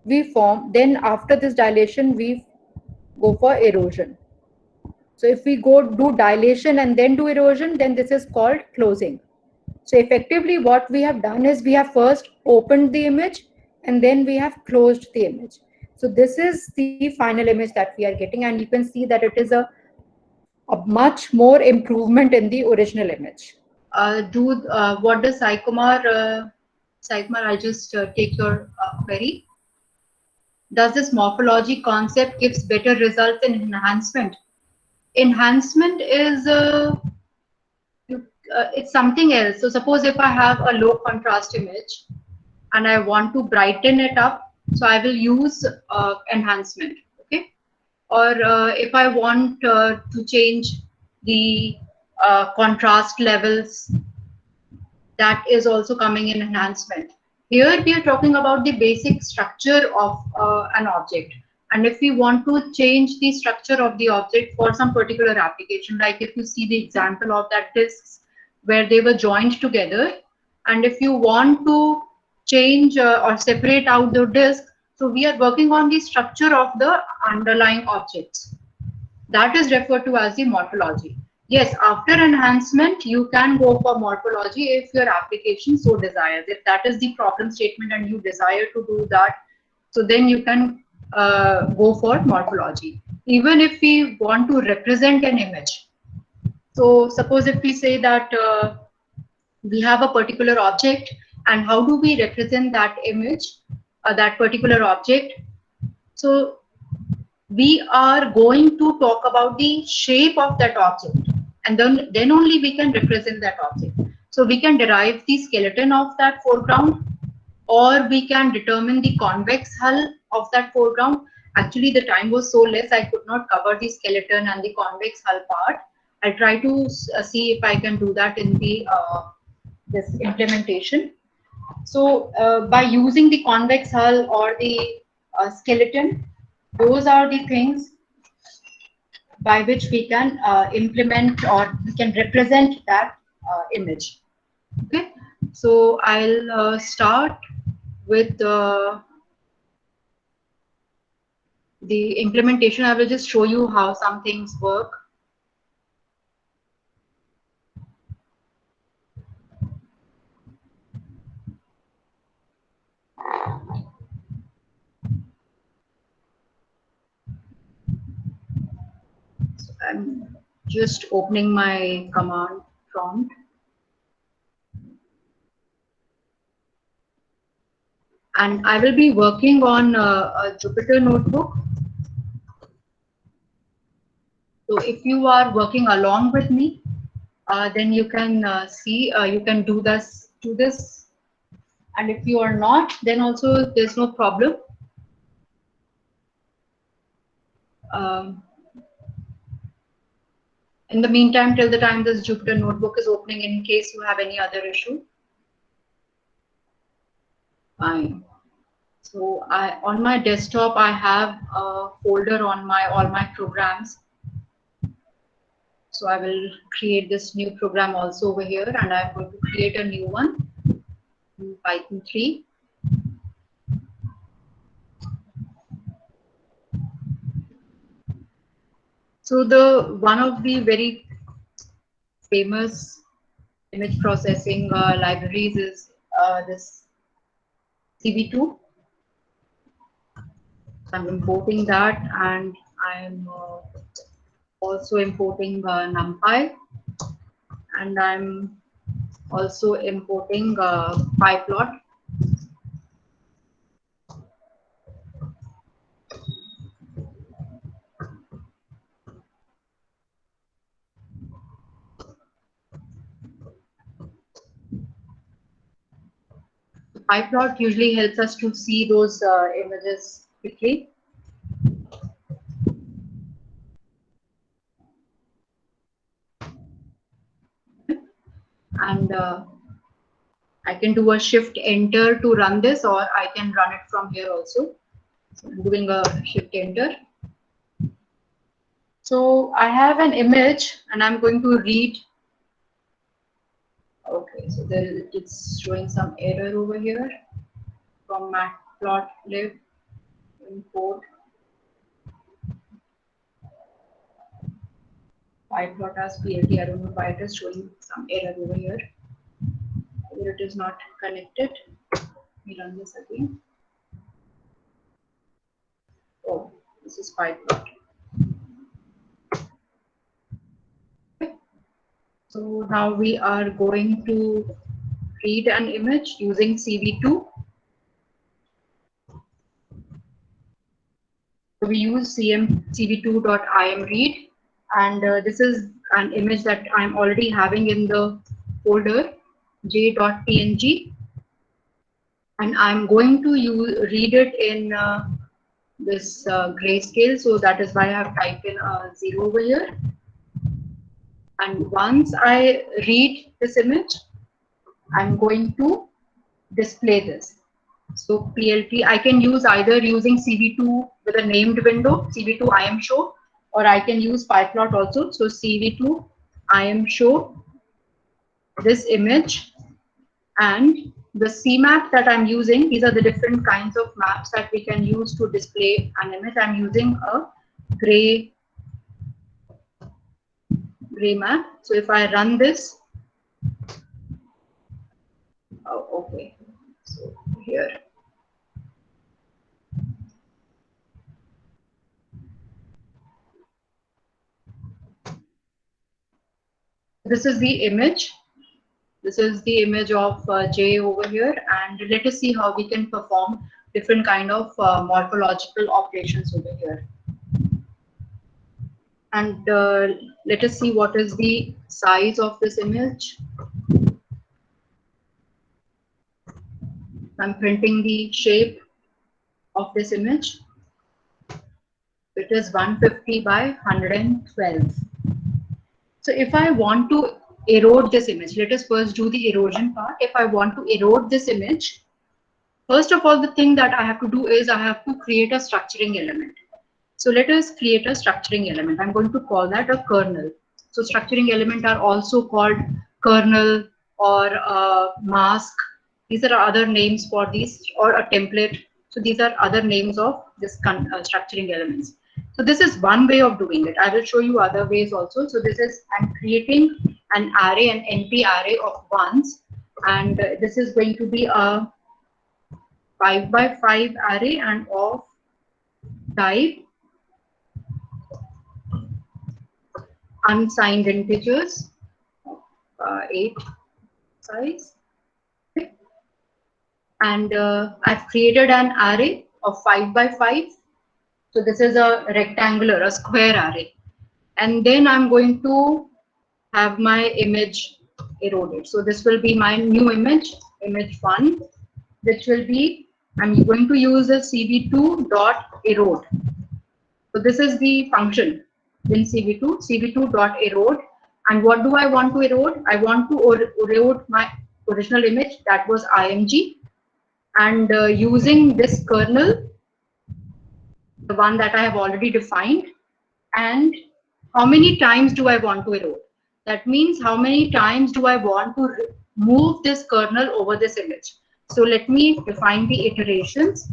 Speaker 2: we form, then after this dilation we go for erosion. So if we go do dilation and then do erosion, then this is called closing. So effectively what we have done is we have first opened the image and then we have closed the image. So this is the final image that we are getting, and you can see that it is a much more improvement in the original image. What does Sai Kumar, I'll just take your query. Does this morphology concept gives better results in enhancement? Enhancement is it's something else. So suppose if I have a low contrast image and I want to brighten it up, so I will use enhancement, okay? Or if I want to change the contrast levels, that is also coming in enhancement. Here we are talking about the basic structure of an object. And if we want to change the structure of the object for some particular application, like if you see the example of that discs where they were joined together, and if you want to change or separate out the disc, so we are working on the structure of the underlying objects. That is referred to as the morphology. Yes, after enhancement, you can go for morphology if your application so desires. If that is the problem statement and you desire to do that, so then you can go for morphology. Even if we want to represent an image. So suppose if we say that we have a particular object, and how do we represent that image, that particular object? So we are going to talk about the shape of that object, and then only we can represent that object. So we can derive the skeleton of that foreground, or we can determine the convex hull of that foreground. Actually, the time was so less, I could not cover the skeleton and the convex hull part. I'll try to see if I can do that in the this implementation. So by using the convex hull or the skeleton, those are the things by which we can implement or we can represent that image. Okay, so I'll start with the implementation. I will just show you how some things work. So I'm just opening my command prompt. And I will be working on a Jupyter notebook. So if you are working along with me, then you can see, you can do this, and if you are not, then also there's no problem. In the meantime, till the time this Jupyter notebook is opening, in case you have any other issue. Fine. So on my desktop, I have a folder on all my programs. So I will create this new program also over here, and I'm going to create a new one in Python 3. So one of the very famous image processing libraries is this CV2. So I'm importing that, and I'm also importing NumPy, and I'm also importing PyPlot. PyPlot usually helps us to see those images quickly. And I can do a shift enter to run this, or I can run it from here also. So I'm doing a shift enter. So I have an image, and I'm going to read. Okay, so it's showing some error over here from matplotlib import pyplot as PLT. I don't know why it is showing some error over here. Here it is not connected. Let me run this again. Oh, this is pyplot. Okay. So now we are going to read an image using CV2. So we use cv2.imread, and this is an image that I'm already having in the folder j.png, and I'm going to read it in this grayscale. So that is why I have typed in 0 over here. And once I read this image, I'm going to display this. So PLT, I can use either using CV2 with a named window, CV2 ImShow, or I can use PyPlot also. So CV2 ImShow this image, and the CMap that I'm using, these are the different kinds of maps that we can use to display an image. I'm using a gray remap. So if I run this, oh, okay. So here. This is the image. This is the image of J over here, and let us see how we can perform different kind of morphological operations over here. And let us see what is the size of this image. I'm printing the shape of this image. It is 150 by 112. So if I want to erode this image, let us first do the erosion part. If I want to erode this image, first of all, the thing that I have to do is I have to create a structuring element. So let us create a structuring element. I'm going to call that a kernel. So structuring element are also called kernel or mask. These are other names for these, or a template. So these are other names of this structuring elements. So this is one way of doing it. I will show you other ways also. So this is, I'm creating an array, an NP array of ones, and this is going to be a 5 by 5 array and of type unsigned integers, 8 size. Okay. And I've created an array of 5 by 5. So this is a rectangular, a square array. And then I'm going to have my image eroded. So this will be my new image, image 1, which will be, I'm going to use a cv2.erode. So this is the function in cv2.erode. And what do I want to erode? I want to erode my original image, that was img. And using this kernel, the one that I have already defined, and how many times do I want to erode? That means how many times do I want to move this kernel over this image. So let me define the iterations,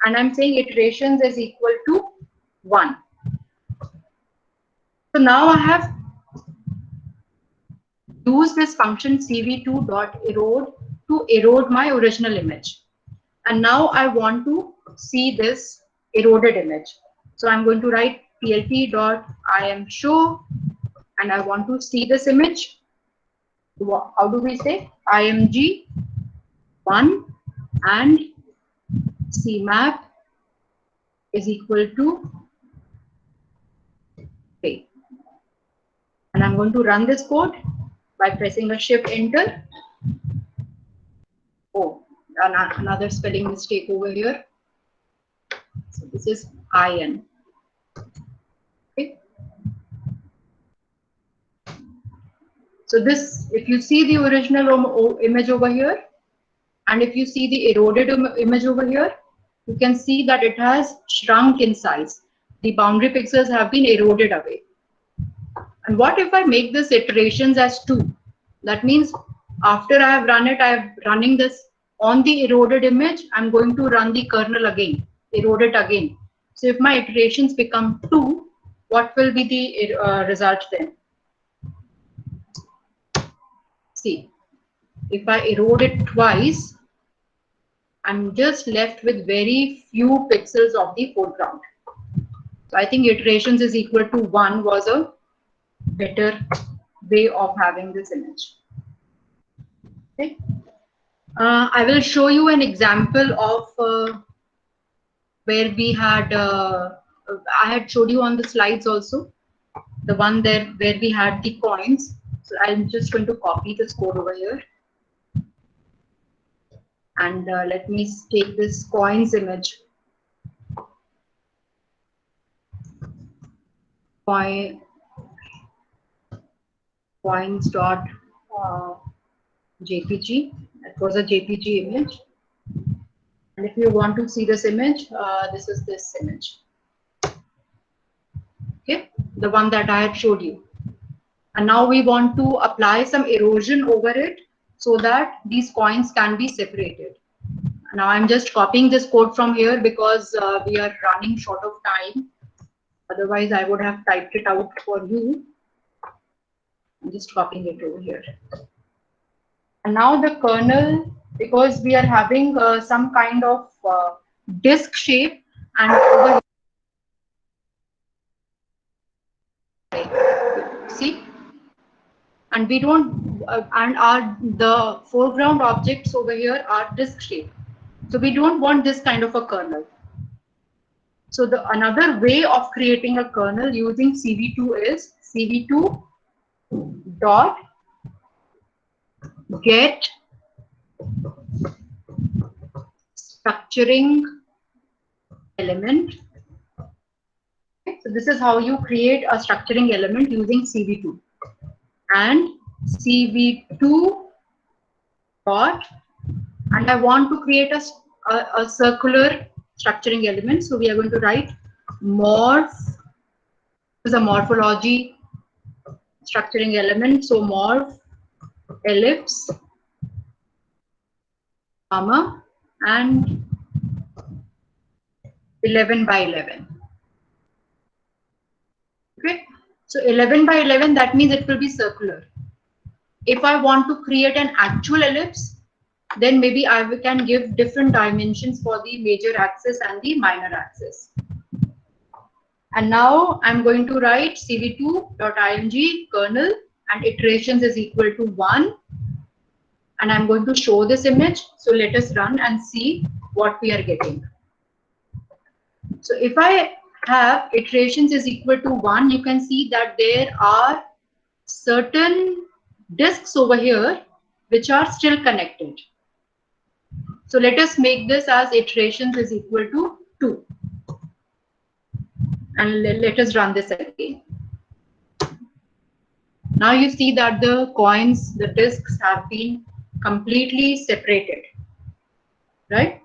Speaker 2: and I'm saying iterations is equal to 1. So now I have used this function cv2.erode to erode my original image. And now I want to see this eroded image. So I'm going to write plt.imshow, and I want to see this image. How do we say? img1 and cmap is equal to 3. And I'm going to run this code by pressing a shift enter. Oh, another spelling mistake over here. So this is IN. Okay. So this, if you see the original image over here, and if you see the eroded image over here, you can see that it has shrunk in size. The boundary pixels have been eroded away. And what if I make this iterations as 2? That means after I have run it, I am running this on the eroded image. I'm going to run the kernel again, erode it again. So if my iterations become 2, what will be the result then? See, if I erode it twice, I'm just left with very few pixels of the foreground. So I think iterations is equal to 1 was a better way of having this image. Okay. I will show you an example of where we had, I had showed you on the slides also, the one there where we had the coins. So I'm just going to copy this code over here. And let me take this coins image. Coins.jpg. That was a JPG image. And if you want to see this image, this is this image. Okay, the one that I had showed you. And now we want to apply some erosion over it so that these coins can be separated. Now I'm just copying this code from here because we are running short of time. Otherwise, I would have typed it out for you. I'm just copying it over here. And now the kernel, because we are having some kind of disk shape, and over here, see, and we don't, the foreground objects over here are disk shape. So we don't want this kind of a kernel. So the another way of creating a kernel using CV2 is CV2 dot get structuring element. Okay, so this is how you create a structuring element using CV2, and CV2 dot, and I want to create a circular structuring element. So we are going to write morph, this is a morphology structuring element. So morph ellipse, comma, and 11 by 11. Okay, so 11 by 11, that means it will be circular. If I want to create an actual ellipse, then maybe I can give different dimensions for the major axis and the minor axis. And now I'm going to write cv2.img kernel and iterations is equal to 1. And I'm going to show this image. So let us run and see what we are getting. So if I have iterations is equal to 1, you can see that there are certain disks over here which are still connected. So let us make this as iterations is equal to 2. And let us run this again. Now you see that the coins, the disks have been completely separated, right?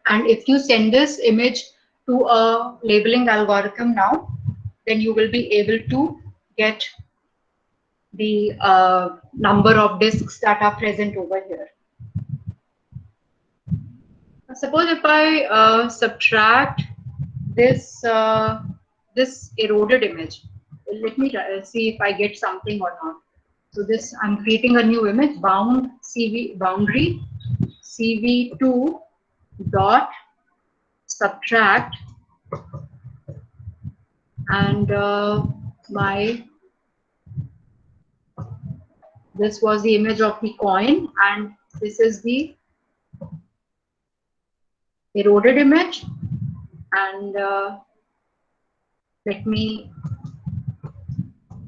Speaker 2: And if you send this image to a labeling algorithm now, then you will be able to get the number of disks that are present over here. Suppose if I subtract this this eroded image, let me see if I get something or not. So this, I'm creating a new image, bound CV boundary CV2 dot subtract, and this was the image of the coin, and this is the eroded image. And let me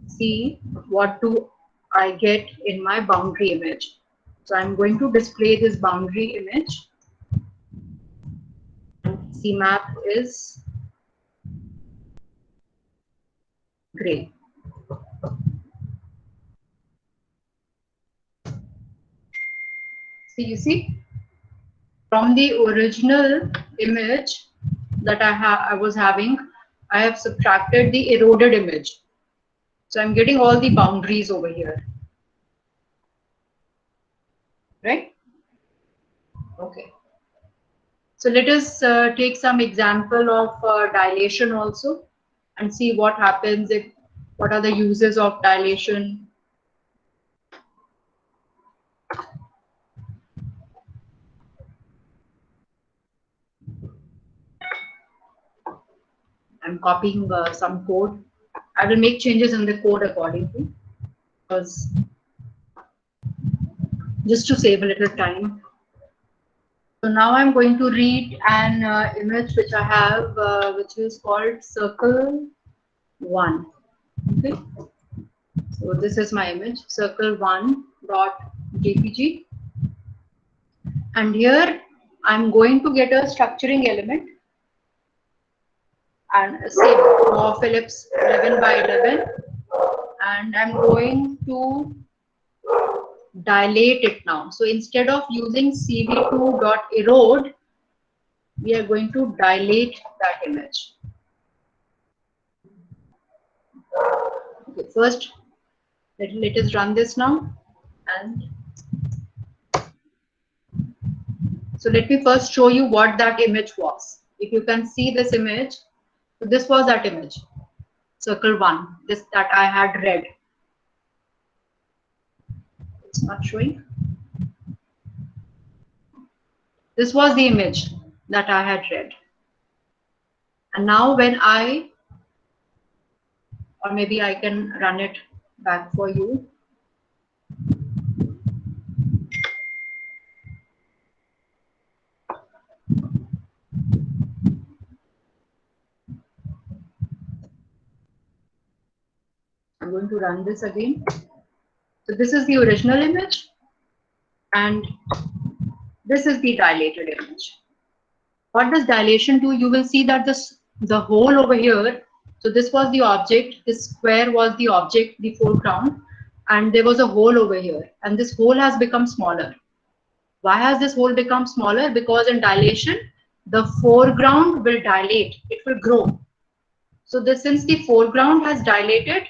Speaker 2: see what do I get in my boundary image. So I'm going to display this boundary image. CMAP is gray. So you see, from the original image that I was having, I have subtracted the eroded image. So I'm getting all the boundaries over here, right? Okay. So let us take some example of dilation also and see what happens if, what are the uses of dilation. I'm copying some code. I will make changes in the code accordingly, because just to save a little time. So now I'm going to read an image which I have, which is called circle 1. Okay. So this is my image, circle1.jpg. And here I'm going to get a structuring element and same morph ellipse 11 by 11, and I'm going to dilate it now. So instead of using cv2.erode, we are going to dilate that image. Okay, first let us run this now. And so let me first show you what that image was. If you can see this image, so this was that image, circle 1, this that I had read. It's not showing. This was the image that I had read. And now when I, or maybe I can run it back for you. I'm going to run this again. So this is the original image and this is the dilated image. What does dilation do? You will see that the hole over here, so this was the object, this square was the object, the foreground, and there was a hole over here, and this hole has become smaller. Why has this hole become smaller? Because in dilation, the foreground will dilate, it will grow. So since the foreground has dilated,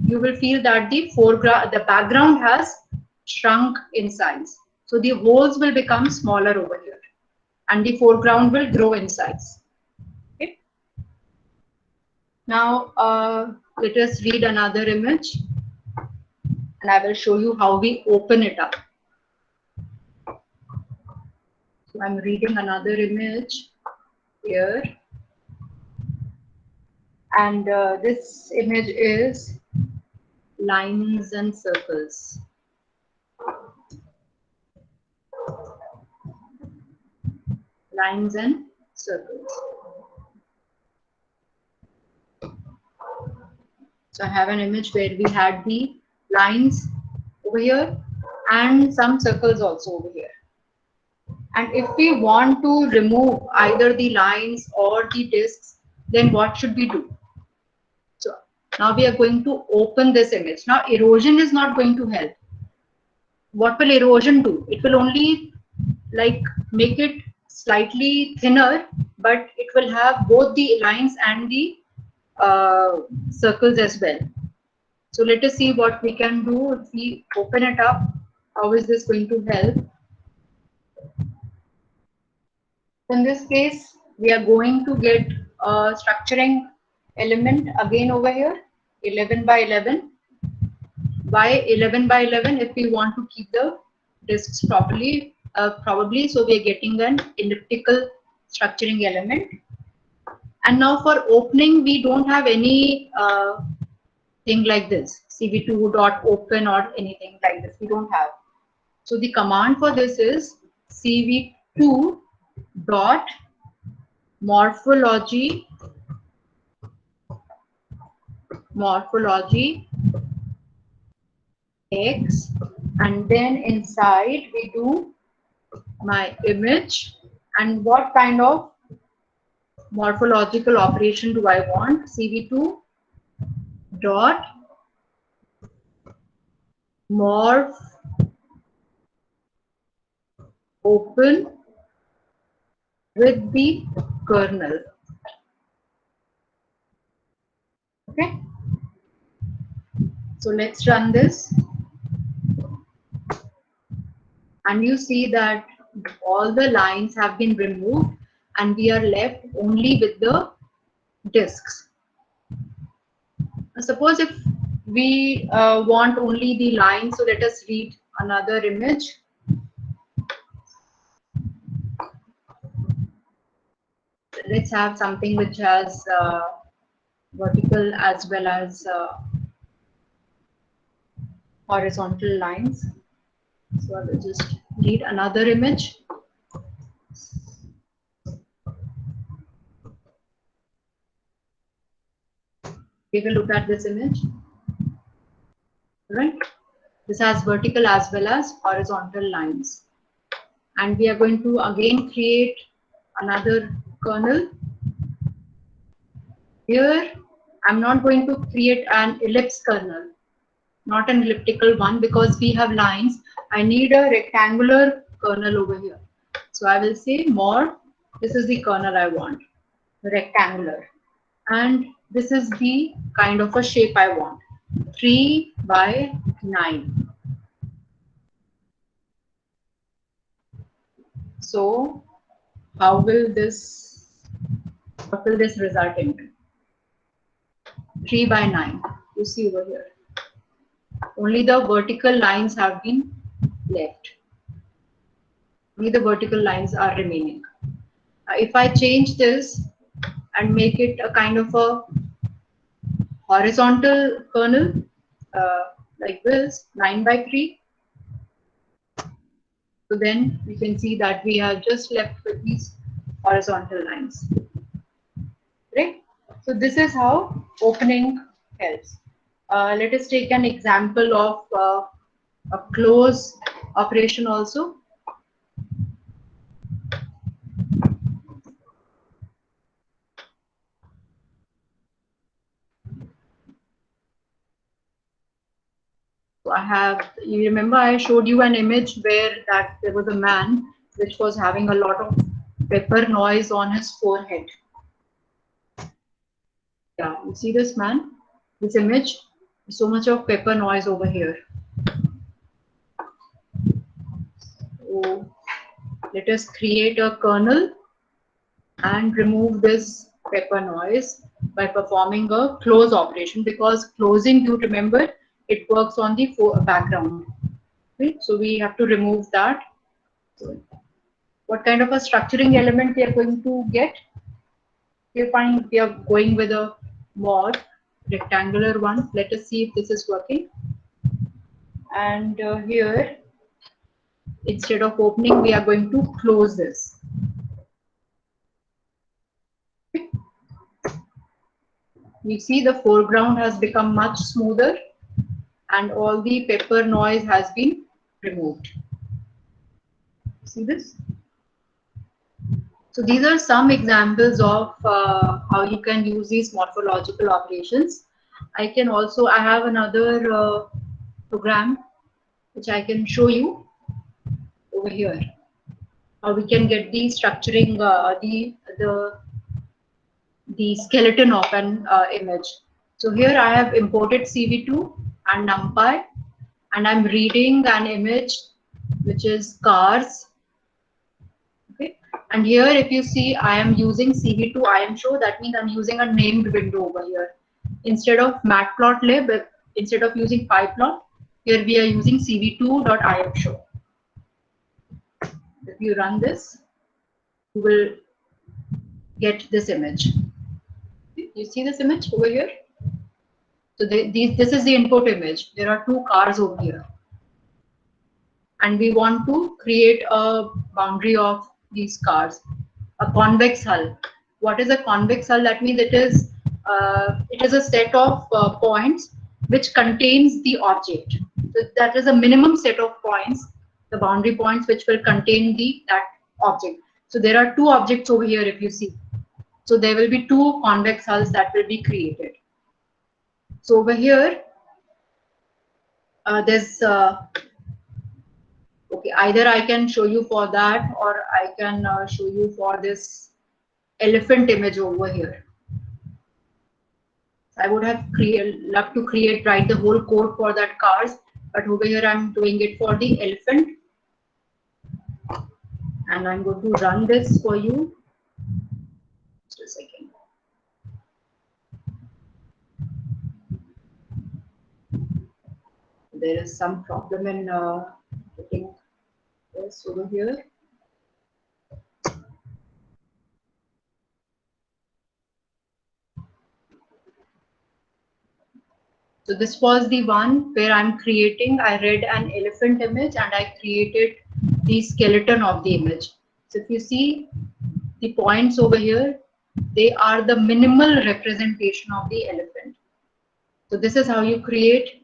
Speaker 2: you will feel that the background has shrunk in size. So the holes will become smaller over here and the foreground will grow in size. Okay. Now let us read another image and I will show you how we open it up. So I'm reading another image here. And this image is lines and circles. Lines and circles. So I have an image where we had the lines over here and some circles also over here. And if we want to remove either the lines or the discs, then what should we do? So now we are going to open this image. Now erosion is not going to help. What will erosion do? It will only like make it slightly thinner, but it will have both the lines and the circles as well. So let us see what we can do if we open it up. How is this going to help? In this case, we are going to get a structuring element again over here, 11 by 11. Why 11 by 11? If we want to keep the discs properly, probably, so we are getting an elliptical structuring element. And now for opening, we don't have any thing like this, cv2.open or anything like this. We don't have. So the command for this is cv2.morphology x, and then inside we do my image, and what kind of morphological operation do I want? cv2 dot morph open with the kernel. Okay, so let's run this and you see that all the lines have been removed and we are left only with the discs. Suppose if we want only the lines, so let us read another image. Let's have something which has vertical as well as horizontal lines. So I will just read another image. Take a look at this image. Right? This has vertical as well as horizontal lines. And we are going to again create another kernel. Here, I'm not going to create an ellipse kernel, not an elliptical one, because we have lines. I need a rectangular kernel over here. So I will say more. This is the kernel I want, rectangular. And this is the kind of a shape I want, 3 by 9. So how will this, what will this result into? 3 by 9, you see over here. only the vertical lines have been left. Only the vertical lines are remaining. If I change this and make it a kind of a horizontal kernel, like this, 9x3, so then you can see that we are just left with these horizontal lines. Right? So this is how opening helps. Let us take an example of a close operation also. So I have, you remember I showed you an image where that there was a man which was having a lot of pepper noise on his forehead. Yeah, you see this man, this image, so much of pepper noise over here. So let us create a kernel and remove this pepper noise by performing a close operation, because closing, you remember, it works on the background. Okay? So we have to remove that. So what kind of a structuring element we are going to get? We are going with a mod rectangular one. Let us see if this is working. And here, instead of opening, we are going to close this. You see the foreground has become much smoother and all the pepper noise has been removed. See this? So these are some examples of how you can use these morphological operations. I have another program which I can show you over here. How we can get the structuring, the skeleton of an image. So here I have imported CV2 and NumPy, and I'm reading an image which is cars. Okay, and here if you see I am using CV2 IMShow, that means I'm using a named window over here. Instead of matplotlib, instead of using pyplot, here we are using CV2.IMShow. If you run this, you will get this image. You see this image over here? So this is the input image. There are two cars over here. And we want to create a boundary of these cars, a convex hull. What is a convex hull? That means it is a set of points which contains the object. So that is a minimum set of points, the boundary points which will contain that object. So there are two objects over here if you see. So there will be two convex hulls that will be created. So over here, there's okay, either I can show you for that, or I can show you for this elephant image over here. I would have loved to write the whole code for that cars, but over here I'm doing it for the elephant. And I'm going to run this for you. Just a second. There is some problem in getting this over here. So this was the one where I'm creating, I read an elephant image and I created the skeleton of the image. So if you see the points over here, they are the minimal representation of the elephant. So this is how you create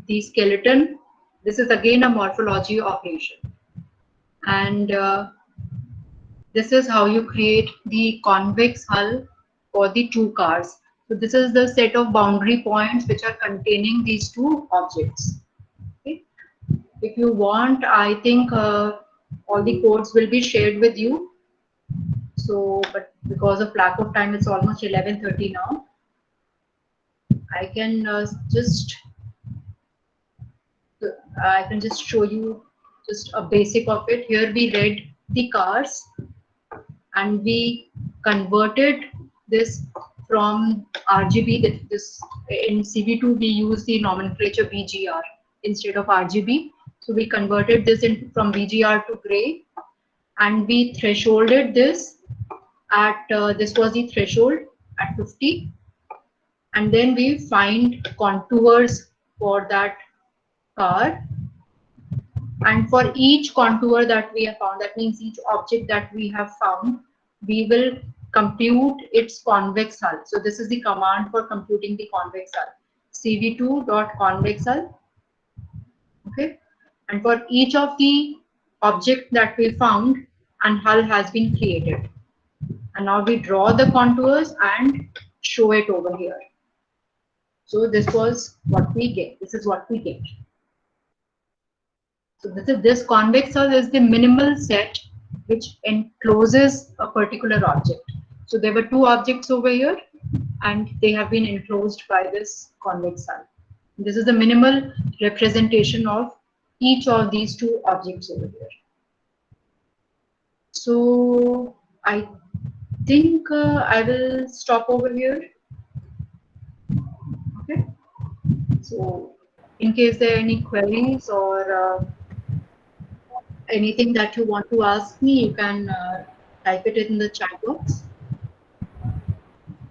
Speaker 2: the skeleton. This is again a morphology operation. And this is how you create the convex hull for the two cars. So this is the set of boundary points which are containing these two objects. Okay. If you want, I think all the codes will be shared with you. So, but because of lack of time, it's almost 11:30 now. I can just show you just a basic of it. Here we read the cars and we converted this from RGB. That this in CV2 we use the nomenclature VGR instead of RGB. So we converted this from VGR to gray, and we thresholded this at this was the threshold at 50, and then we find contours for that car. And for each contour that we have found, that means each object that we have found, we will compute its convex hull. So this is the command for computing the convex hull, cv2.convex hull. Okay, and for each of the object that we found, an hull has been created. And now we draw the contours and show it over here. So this was what we get. This is what we get. So this convex hull is the minimal set which encloses a particular object. So there were two objects over here, and they have been enclosed by this convex hull. This is the minimal representation of each of these two objects over here. So I think I will stop over here. Okay. So in case there are any queries or anything that you want to ask me, you can type it in the chat box,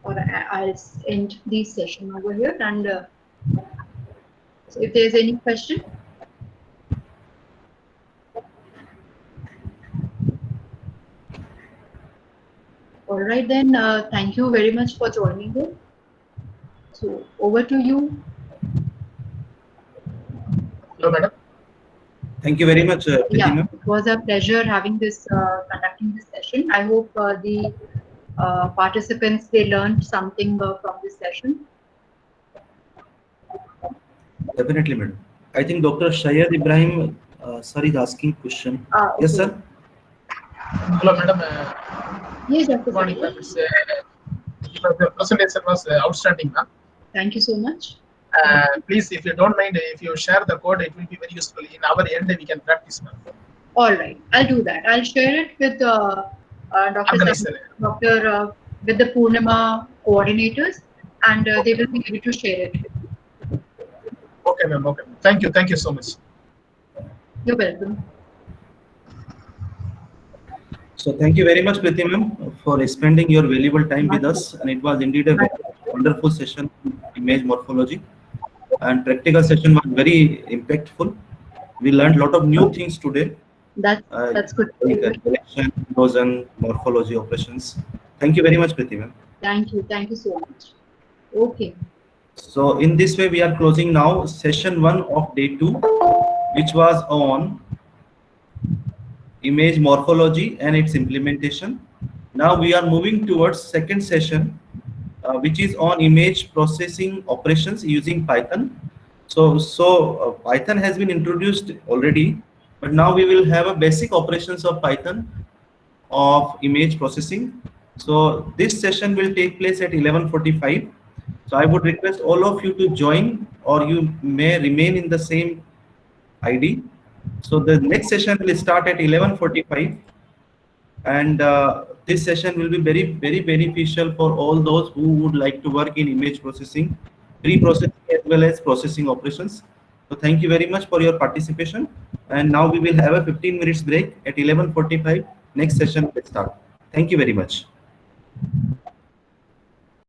Speaker 2: or I'll end the session over here. And so if there's any question. All right, then thank you very much for joining us. So over to you.
Speaker 3: Hello, madam.
Speaker 1: Thank you very much, Preeti
Speaker 2: Yeah,
Speaker 1: ma'am.
Speaker 2: it was a pleasure having this conducting this session. I hope the participants, they learned something from this session.
Speaker 1: Definitely, madam. I think Dr. Shayad Ibrahim sir is asking question.
Speaker 2: Okay.
Speaker 1: Yes, sir.
Speaker 3: Hello, madam.
Speaker 2: Yes, Dr.
Speaker 3: Good morning,
Speaker 2: Sari.
Speaker 3: ma'am. The presentation was outstanding, ma'am.
Speaker 2: Thank you so much.
Speaker 3: Please, if you don't mind, if you share the code, it will be very useful. In our end, we can practice, ma'am.
Speaker 2: All right, I'll do that. I'll share it with Dr.
Speaker 3: Organizer.
Speaker 2: With the Purnima coordinators, and they will be able to share it.
Speaker 3: Okay, ma'am. Okay. Thank you. Thank you so much.
Speaker 2: You're welcome.
Speaker 1: So thank you very much, Preeti ma'am, for spending your valuable time with us. And it was indeed a very wonderful session on image morphology. And practical session was very impactful. We learned a lot of new things today.
Speaker 2: That's good.
Speaker 1: Collection, erosion, morphology operations. Thank you very much, Preeti ma'am.
Speaker 2: Thank you. Thank you so much. Okay.
Speaker 1: So in this way, we are closing now session 1 of day 2, which was on image morphology and its implementation. Now we are moving towards second session, which is on image processing operations using Python. So Python has been introduced already, but now we will have a basic operations of Python of image processing. So this session will take place at 11:45. So I would request all of you to join, or you may remain in the same ID. So the next session will start at 11:45, and this session will be very, very beneficial for all those who would like to work in image processing, pre-processing as well as processing operations. So thank you very much for your participation. And now we will have a 15 minutes break at 11:45. Next session will start. Thank you very much.